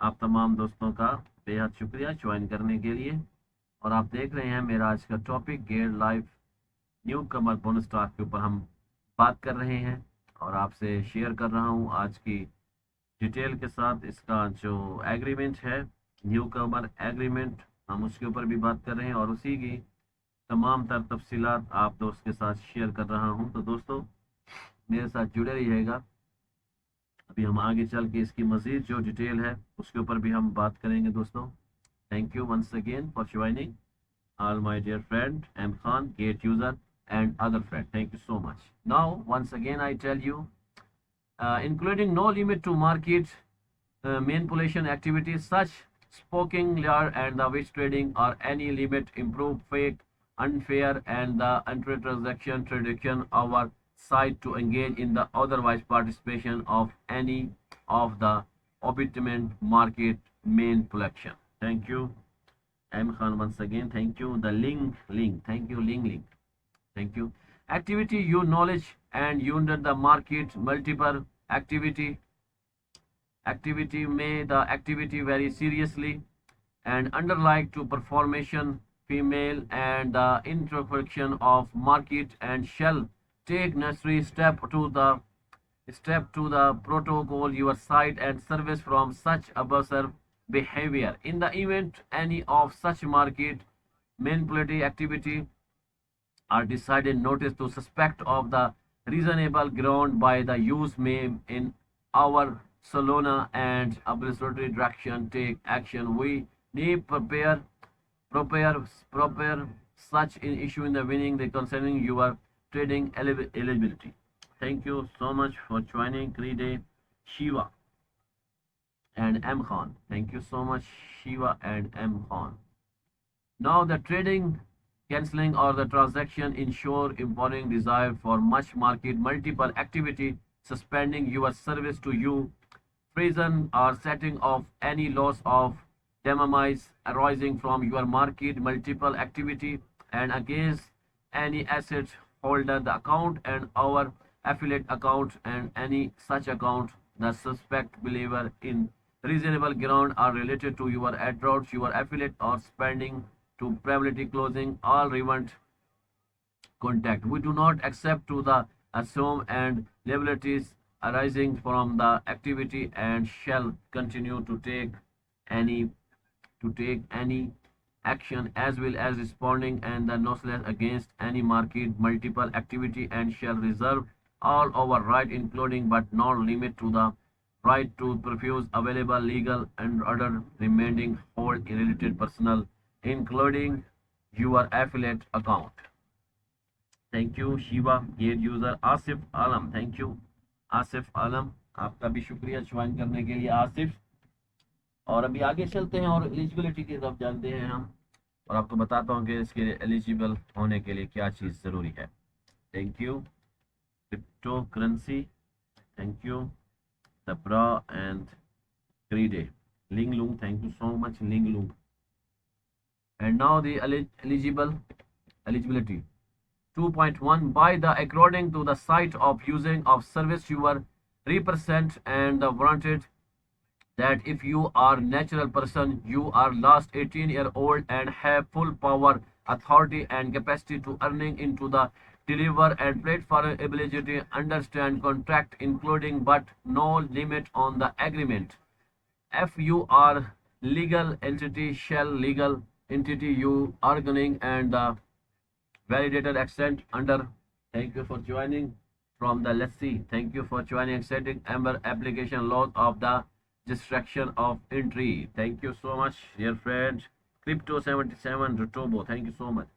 आप तमाम दोस्तों का बेहद शुक्रिया join करने के लिए। और आप देख रहे हैं मेरा आज का टॉपिक गेयर लाइफ न्यू कमर बोनस स्टॉक के ऊपर हम बात कर रहे हैं और आपसे शेयर कर रहा हूं आज की डिटेल के साथ इसका जो एग्रीमेंट है, न्यू कमर एग्रीमेंट, हम उसके ऊपर भी बात कर रहे हैं और उसी की तमाम तर तफसीलात आप दोस्त के साथ शेयर कर रहा हूं। तो दोस्तों मेरे साथ जुड़े रहिएगा। अभी हम आगे चल के इसकी मज़ीद जो डिटेल है उसके ऊपर भी हम बात करेंगे दोस्तों। Thank you once again for joining all my dear friend M Khan, gate user and other friend. Thank you so much. Now once again I tell you, including no limit to market manipulation activities such spoken layer and the witch trading or any limit improve fake unfair and the unfair transaction tradition our side to engage in the otherwise participation of any of the obtainment market manipulation. Thank you M Khan once again. Thank you. The link. Thank you, link. Thank you. Activity, you knowledge and you under the market multiple activity may the activity very seriously and underlike to performation female and the introspection of market and shall take necessary step to the protocol your site and service from such abusive behavior. In the event any of such market manipulative activity are decided notice to suspect of the reasonable ground by the use may in our Solana and obligatory direction take action. We need prepare such in issue in the winning the concerning your trading eligibility. Thank you so much for joining Kride Shiva and M Khan. Thank you so much Shiva and M Khan. Now the trading cancelling or the transaction ensure importing desire for much market multiple activity suspending your service to you freezing or setting off any loss of damages arising from your market multiple activity and against any asset holder the account and our affiliate account and any such account the suspect believer in reasonable ground are related to your adroit your affiliate or spending to probability closing all relevant contact. We do not accept to the assume and liabilities arising from the activity and shall continue any to take any action as well as responding and the nonetheless against any market multiple activity and shall reserve all our right including but not limit to the right to refuse available legal and other remaining hold related personal including your affiliate account. Thank you Shiva gate user Asif Alam. Thank you Asif Alam, आपका भी शुक्रिया join करने के लिए आसिफ. और अभी आगे चलते हैं और एलिजिबिलिटी की तरफ जानते हैं हम और आपको बताता हूँ कि इसके एलिजिबल होने के लिए क्या चीज़ ज़रूरी है. Thank you cryptocurrency. Thank you तब्रा एंड क्रीडे लिंग लूंग. थैंक यू सो मच लिंग लूंग. And now the eligibility 2.1 by the according to the site of using of service you are represent and the warranted that if you are natural person you are last 18-year-old and have full power authority and capacity to earning into the deliver and platform ability understand contract including but no limit on the agreement. If you are legal entity shall legal entity you organizing and the validated accent under. Thank you for joining from the let's see. Thank you for joining accepting Amber application laws of the distraction of entry. Thank you so much dear friend Crypto 77 Rotobo. Thank you so much.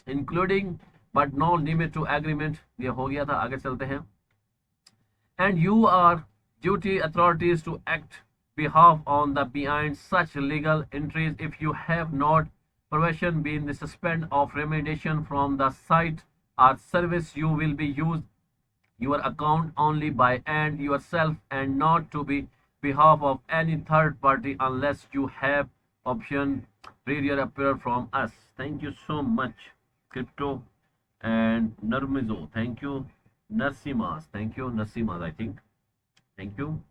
including but no limit to agreement, ये हो गया था, आगे चलते हैं. And you are duty authorities to act behalf on the behind such legal entries if you have not provision been the suspend of remediation from the site or service you will be used your account only by and yourself and not to be behalf of any third party unless you have option prior appear from us. Thank you so much, Crypto and Narmizo. Thank you, Narsimas. Thank you, Narsimas, I think. Thank you.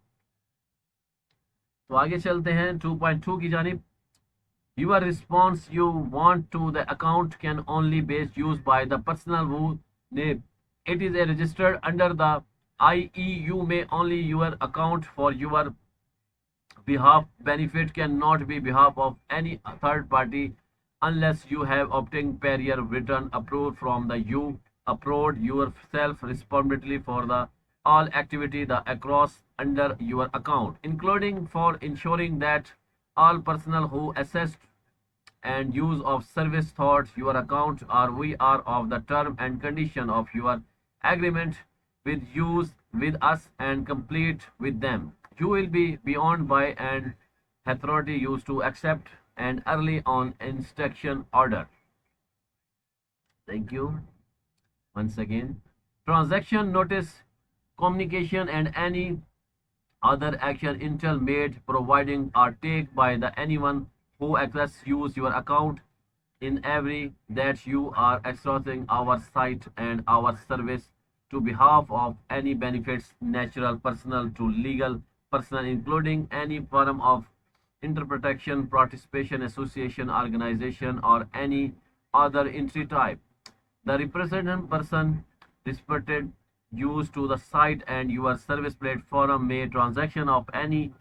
तो आगे चलते हैं 2.2 की जानिब. Your response you want to the account can only be used by the personal who name it is a registered under the IE. You may only your account for your behalf. Benefit cannot be behalf of any third party unless you have obtained prior written approved from the you approved yourself responsibility for the all activity the across under your account, including for ensuring that all personnel who assist and use of service thought your account are we are of the term and condition of your agreement with use with us and complete with them. You will be beyond by and authority used to accept an early on instruction order. Thank you. Once again, transaction notice, communication and any other action intel made providing or take by the anyone who access use your account in every that you are accessing our site and our service to behalf of any benefits natural personal to legal personal including any form of interpretation participation association organization or any other entity type. The representative person respected used to the site and your service platform may transaction of any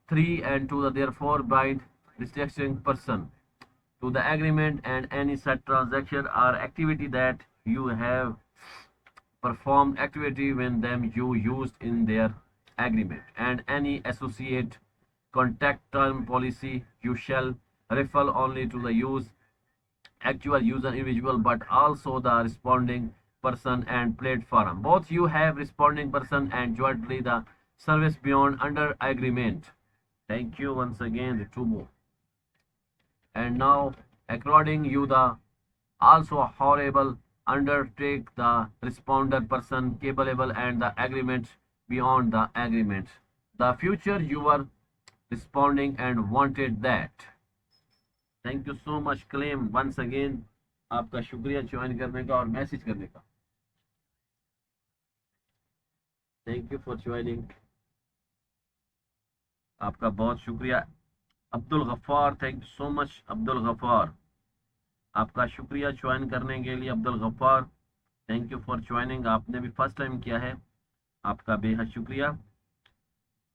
three and to the therefore bind restricting person to the agreement and any such transaction or activity that you have performed activity when them you used in their agreement and any associate contact term policy you shall refer only to the use actual user individual but also the responding person and platform. Both you have responding person and jointly the service beyond under agreement. Thank you once again, the two more. And now, according you the also horrible undertake the responder person capable and the agreement beyond the agreement. The future you are responding and wanted that. Thank you so much claim once again. आपका शुक्रिया join करने का और message करने का. Thank you for joining. आपका बहुत शुक्रिया. Abdul Gaffar, thank you so much Abdul Gaffar. आपका शुक्रिया ज्वाइन करने के लिए Abdul Gaffar. Thank you for joining. आपने भी फर्स्ट टाइम किया है, आपका बेहद शुक्रिया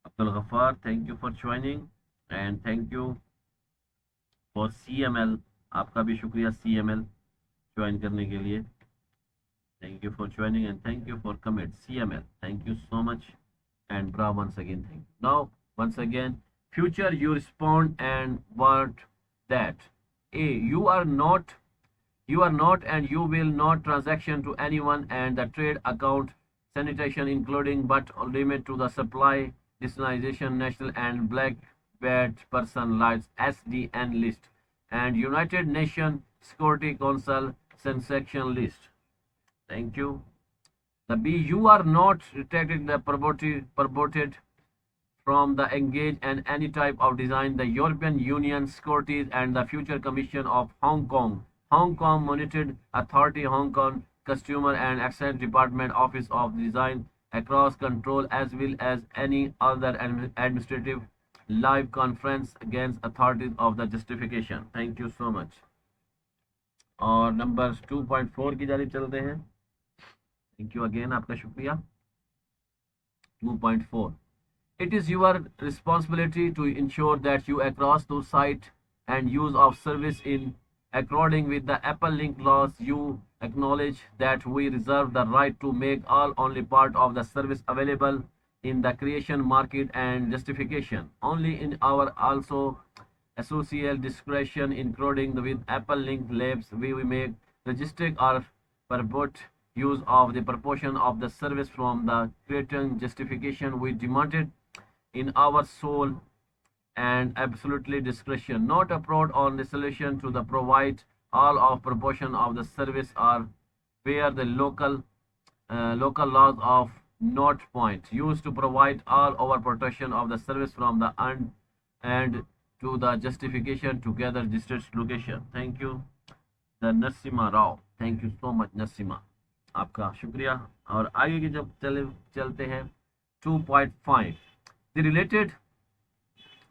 Abdul Gaffar. Thank you for joining and thank you for CML. आपका भी शुक्रिया CML ज्वाइन करने के लिए. Thank you for joining and thank you for comment. CML, thank you so much and bravo once again. Thank you. Now, once again, future you respond and what that. A, you are not and you will not transaction to anyone and the trade account sanitation including but limit to the supply, desalination, national and black bed person lights SDN list and United Nations Security Council sanction list. Thank you. The B, you are not retracting the purported from the engage and any type of design the European Union Securities and the Future Commission of Hong Kong, Hong Kong Monitored Authority, Hong Kong Consumer and Exchange Department Office of Design across control as well as any other administrative live conference against authorities of the justification. Thank you so much. और number 2.4 की जानिब चलते हैं. Thank you again, आपका शुक्रिया. 2.4, it is your responsibility to ensure that you across the site and use of service in according with the Apple Link laws. You acknowledge that we reserve the right to make all only part of the service available in the creation market and justification only in our also associate discretion including with Apple Link Labs. We make registered or purport use of the proportion of the service from the creating justification we demanded in our sole and absolutely discretion, not approach on resolution to the provide all of proportion of the service or where the local laws of not point used to provide all over protection of the service from the and to the justification together district location. Thank you the Naseema Rao, thank you so much Naseema, आपका शुक्रिया। और आगे की जब चलते हैं 2.5 the related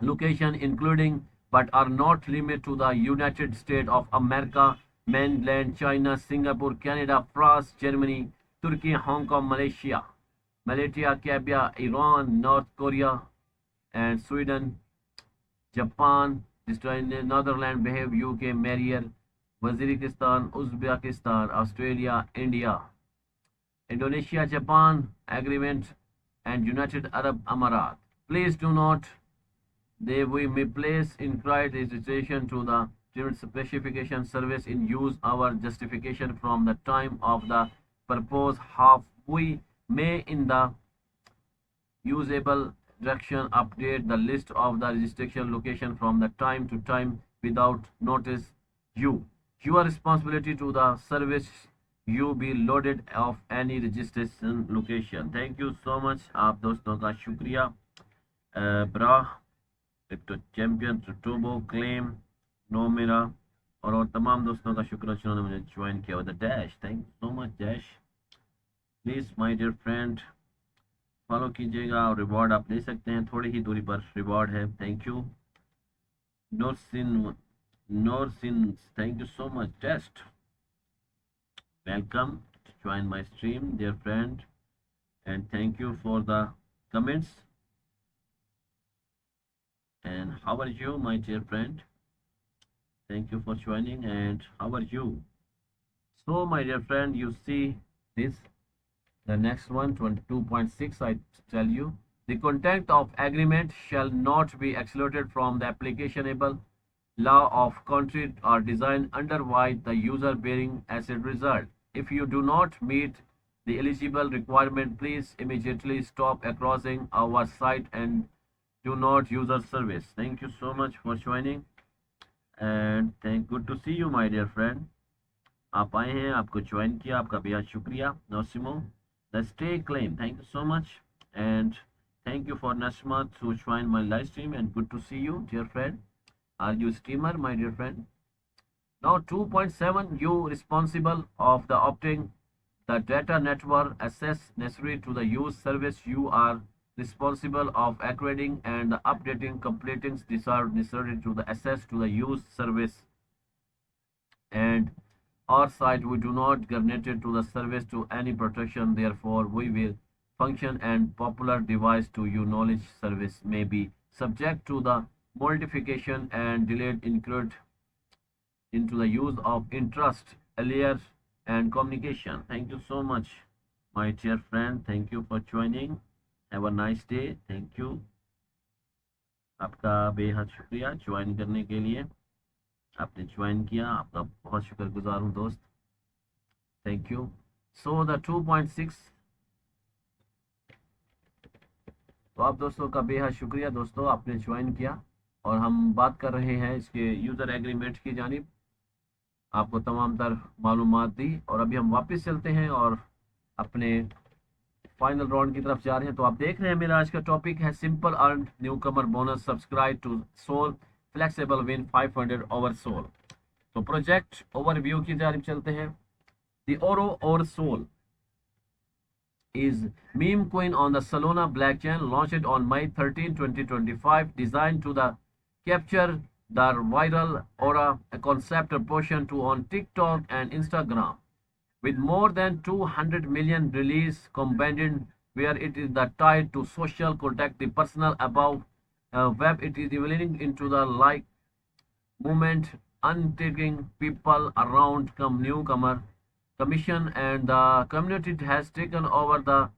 location including but are not limited to the United States of America, mainland China, Singapore, Canada, France, Germany, Turkey, Hong Kong, Malaysia, Cuba, Iran, North Korea, and Sweden, Japan, Netherlands, Behave, UK, Marrier, Waziristan, Uzbekistan, Australia, India, Indonesia, Japan, Agreement, and United Arab Emirates. Please do not we may place inquiry registration to the specification service in use our justification from the time of the proposed half. We may in the usable direction update the list of the registration location from the time to time without notice. Your responsibility to the service you be loaded of any registration location. Thank you so much. आप दोस्तों का शुक्रिया। ब्रा Victor champion टोबो claim no मेरा और तमाम दोस्तों का शुक्र जिन्होंने मुझे ज्वाइन किया। The dash, thank you so much dash. Please my dear friend follow कीजिएगा और रिवॉर्ड आप ले सकते हैं, थोड़ी ही दूरी पर रिवॉर्ड है। थैंक यू नोरसिन, thank you so much test, welcome to join my stream dear friend and thank you for the comments. And how are you my dear friend? Thank you for joining. And how are you? So my dear friend, you see this, the next one 22.6, I tell you the content of agreement shall not be excluded from the applicationable law of country or design underwise the user bearing as a result. If you do not meet the eligible requirement, please immediately stop crossing our site and do not use our service. Thank you so much for joining and good to see you my dear friend. आप आए हैं, आपको join किया, आपका बेहद शुक्रिया। नौसिमो the stay claim, thank you so much and thank you for Nasma to join my live stream and good to see you dear friend. Are you streamer my dear friend? Now 2.7 you responsible of the opting the data network access necessary to the use service. You are responsible of accrediting and updating completing these are necessary to the access to the use service and our site we do not guarantee to the service to any protection, therefore we will function and popular device to your knowledge service may be subject to the modification and delayed incurred into the use of interest earlier and communication. Thank you so much my dear friend, thank you for joining, have a nice day, thank you, आपका बेहद शुक्रिया join करने के लिए, आपने join किया, आपका बहुत शुक्रगुजार हूँ दोस्त, थैंक यू। सो द 2.6 तो आप दोस्तों का बेहद शुक्रिया दोस्तों, आपने ज्वाइन किया और हम बात कर रहे हैं इसके यूज़र एग्रीमेंट की जानिब, आपको तमाम तर मालूमात दी और अभी हम वापस चलते हैं और अपने फाइनल राउंड की तरफ जा रहे हैं। तो आप देख रहे हैं मेरा आज का टॉपिक है simple earn new Qamar bonus subscribe to SOL flexible win 500 over SOL. तो प्रोजेक्ट ओवरव्यू की जानिब चलते हैं। द ओरो और SOL is meme coin on the Solana blockchain launched on May 13, 2025, designed to the capture the viral aura concept portion to on TikTok and Instagram, with more than 200 million release combined, where it is the tied to social contact the personal above web. It is evolving into the like movement, untaking people around newcomer commission, and the community has taken over the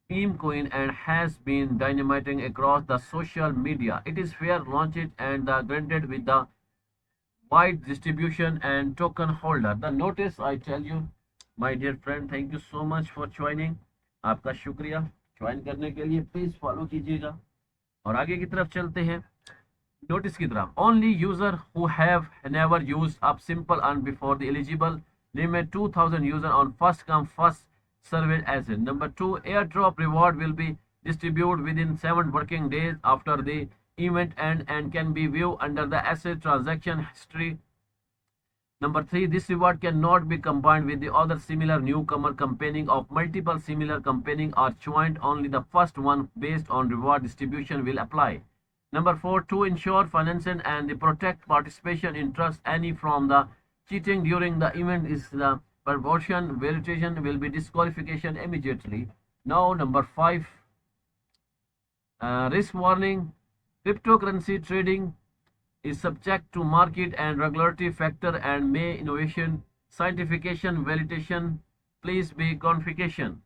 meme coin and has been dynamiting across the social media. It is fair launched and granted with the wide distribution and token holder. The notice I tell you, my dear friend, thank you so much for joining. आपका शुक्रिया join करने के लिए, please follow कीजिएगा। और आगे की तरफ चलते हैं नोटिस की तरफ। Only user who have never used up simple earn before the eligible limit 2000 user on first come first served asset. Number 2, airdrop reward will be distributed within 7 working days after the event and can be viewed under the asset transaction history. Number 3, this reward cannot be combined with the other similar newcomer campaigning of multiple similar campaigning or joint. Only the first one based on reward distribution will apply. Number 4, to ensure financing and the protect participation interest any from the cheating during the event is the proportion verification will be disqualification immediately. Now number 5, risk warning. Cryptocurrency trading is subject to market and regulatory factor and may innovation, scientification, validation, please be confirmation.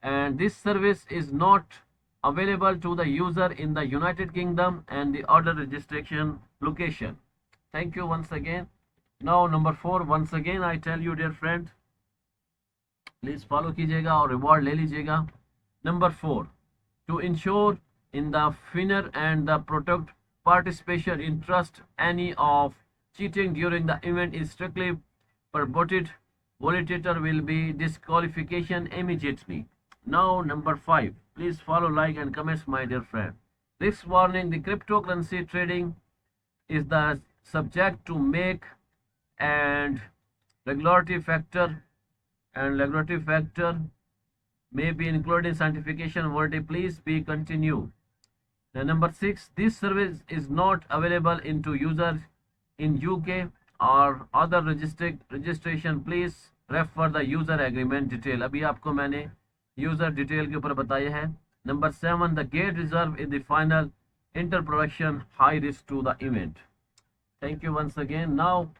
And this service is not available to the user in the United Kingdom and the order registration location. Thank you once again. Now number 4, once again I tell you dear friend, please follow कीजिएगा और reward ले लीजिएगा. Number 4, to ensure in the winner and the product participation interest any of cheating during the event is strictly prohibited. Validator will be disqualification immediately. Now number 5, please follow, like and comments my dear friend. Risk warning, the cryptocurrency trading is the subject to make and regulatory factor may be included in sanctification word. Please be continue. Number 6, this service is not available into users in UK or other registration. Please refer the user agreement detail. अभी आपको मैंने user detail के ऊपर बताया है. Number 7, the gate reserve is the final interproduction high risk to the event. Thank you once again. Now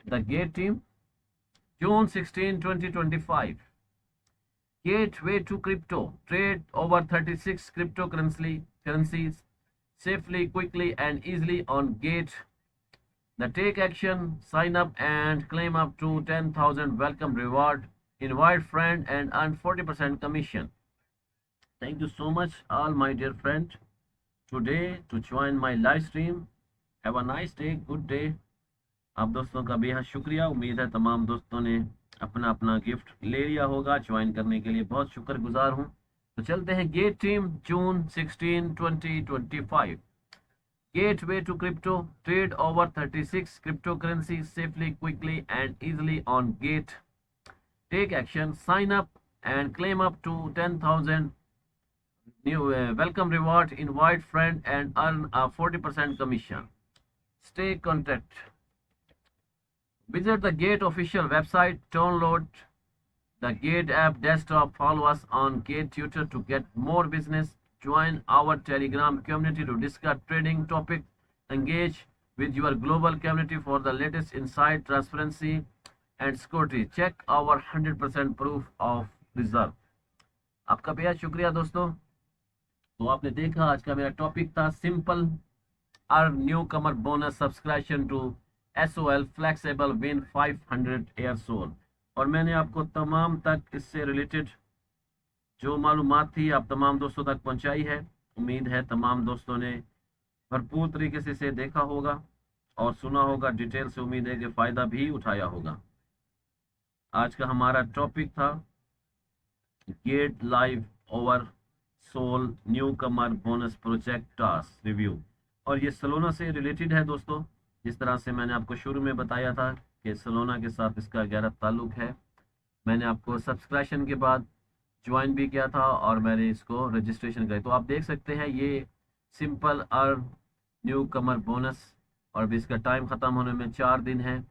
the gate team, June 16, 2025. Gateway to crypto. Trade over 36 cryptocurrencies safely, quickly, and easily on Gate. The take action, sign up and claim up to 10,000 welcome reward. Invite friend and earn 40% commission. Thank you so much, all my dear friend, today to join my live stream. Have a nice day. Good day. आप दोस्तों का बेहद शुक्रिया। उम्मीद है तमाम दोस्तों ने अपना अपना गिफ्ट ले लिया होगा। ज्वाइन करने के लिए बहुत शुक्रगुजार हूं। तो चलते हैं gate team, June 16, 2025. Gateway to crypto. Trade over 36 cryptocurrencies safely, quickly, and easily on Gate. Take action, sign up and claim up to 10,000 new welcome reward. Invite friend and earn a 40% commission. Stay contact. Visit the Gate official website, download the Gate app desktop, follow us on Gate Twitter to get more business, join our Telegram community to discuss trading topics, engage with your global community for the latest insight, transparency and security. Check our 100% proof of reserve. आपका बेहद शुक्रिया दोस्तों। तो आपने देखा आज का मेरा टॉपिक था simple earn new Qamar bonus subscription to SOL flexible win 500 air soul. और मैंने आपको तमाम तक इससे रिलेटेड जो मालूमात थी आप तमाम दोस्तों तक पहुंचाई है। उम्मीद है तमाम दोस्तों ने भरपूर तरीके से इसे देखा होगा और सुना होगा डिटेल से। उम्मीद है कि फ़ायदा भी उठाया होगा। आज का हमारा टॉपिक था get live over Sol new कमर बोनस प्रोजेक्ट टास्क रिव्यू। और ये सलोना से रिलेटेड है दोस्तों। जिस तरह से मैंने आपको शुरू में बताया था कि सलोना के साथ इसका गहरा ताल्लुक है। मैंने आपको सब्सक्रिप्शन के बाद ज्वाइन भी किया था और मैंने इसको रजिस्ट्रेशन किया। तो आप देख सकते हैं ये सिंपल अर्न न्यू कमर बोनस और भी इसका टाइम ख़त्म होने में 4 दिन है,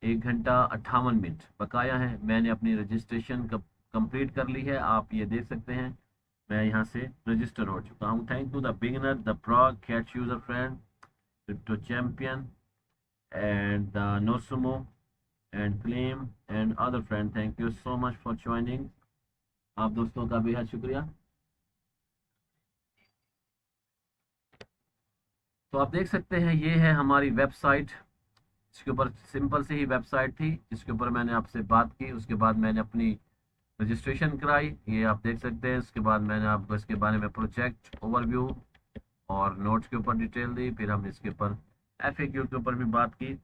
1 घंटा 58 मिनट बकाया है। मैंने अपनी रजिस्ट्रेशन कंप्लीट कर ली है। आप ये देख सकते हैं मैं यहाँ से रजिस्टर हो चुका हूँ। Thank you the beginner, the pro, catch user friend, crypto champion and Nosumo and Claim and other friend. Thank you so much for joining. आप दोस्तों का बेहद शुक्रिया। तो आप देख सकते हैं ये है हमारी वेबसाइट इसके ऊपर सिंपल से ही वेबसाइट थी जिसके ऊपर मैंने आपसे बात की, उसके बाद मैंने अपनी रजिस्ट्रेशन कराई, ये आप देख सकते हैं। उसके बाद मैंने आपको इसके बारे में प्रोजेक्ट ओवरव्यू और नोट्स के ऊपर डिटेल दी, फिर हमने इसके ऊपर FAQ के ऊपर भी बात की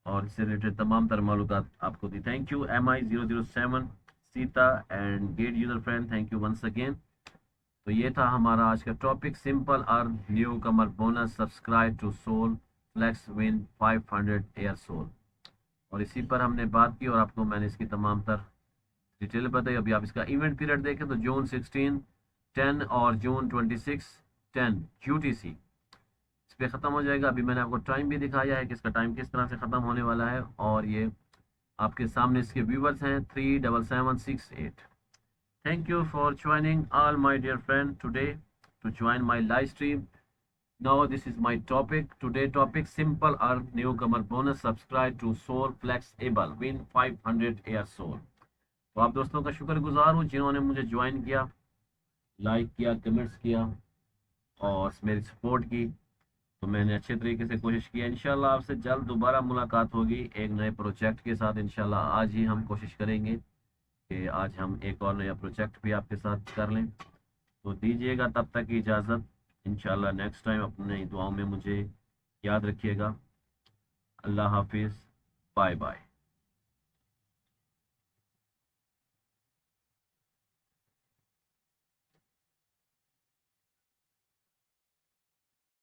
और इससे रिलेटेड तमाम तर मालूमात आपको दी। Thank you MI007 Sita and gate user friend, thank you once again. तो ये था हमारा आज का topic, simple earn new Qamar bonus, subscribe to Sol flex win 500 air soul, और इसी पर हमने बात की और आपको मैंने इसकी तमाम तर डिटेल बताई। अभी आप इसका इवेंट पीरियड देखें तो जून 16 10 और जून 26 10 UTC इस पर ख़त्म हो जाएगा। अभी मैंने आपको टाइम भी दिखाया है कि इसका टाइम किस तरह से ख़त्म होने वाला है, और ये आपके सामने इसके व्यूवर्स हैं 37768। Thank you for joining all my dear friend today to join my live stream. Now this is my topic. Today topic, simple earn newcomer bonus, subscribe to Soul Flexible, win 500 air soul। तो आप दोस्तों का शुक्रगुजार हूँ जिन्होंने मुझे join किया, like किया, कमेंट्स किया और मेरी सपोर्ट की। तो मैंने अच्छे तरीके से कोशिश की। इंशाल्लाह आपसे जल्द दोबारा मुलाकात होगी एक नए प्रोजेक्ट के साथ। इंशाल्लाह आज ही हम कोशिश करेंगे कि आज हम एक और नया प्रोजेक्ट भी आपके साथ कर लें। तो दीजिएगा तब तक की इजाज़त। इंशाल्लाह नेक्स्ट टाइम अपने दुआओं में मुझे याद रखिएगा। अल्लाह हाफिज़, बाय बाय।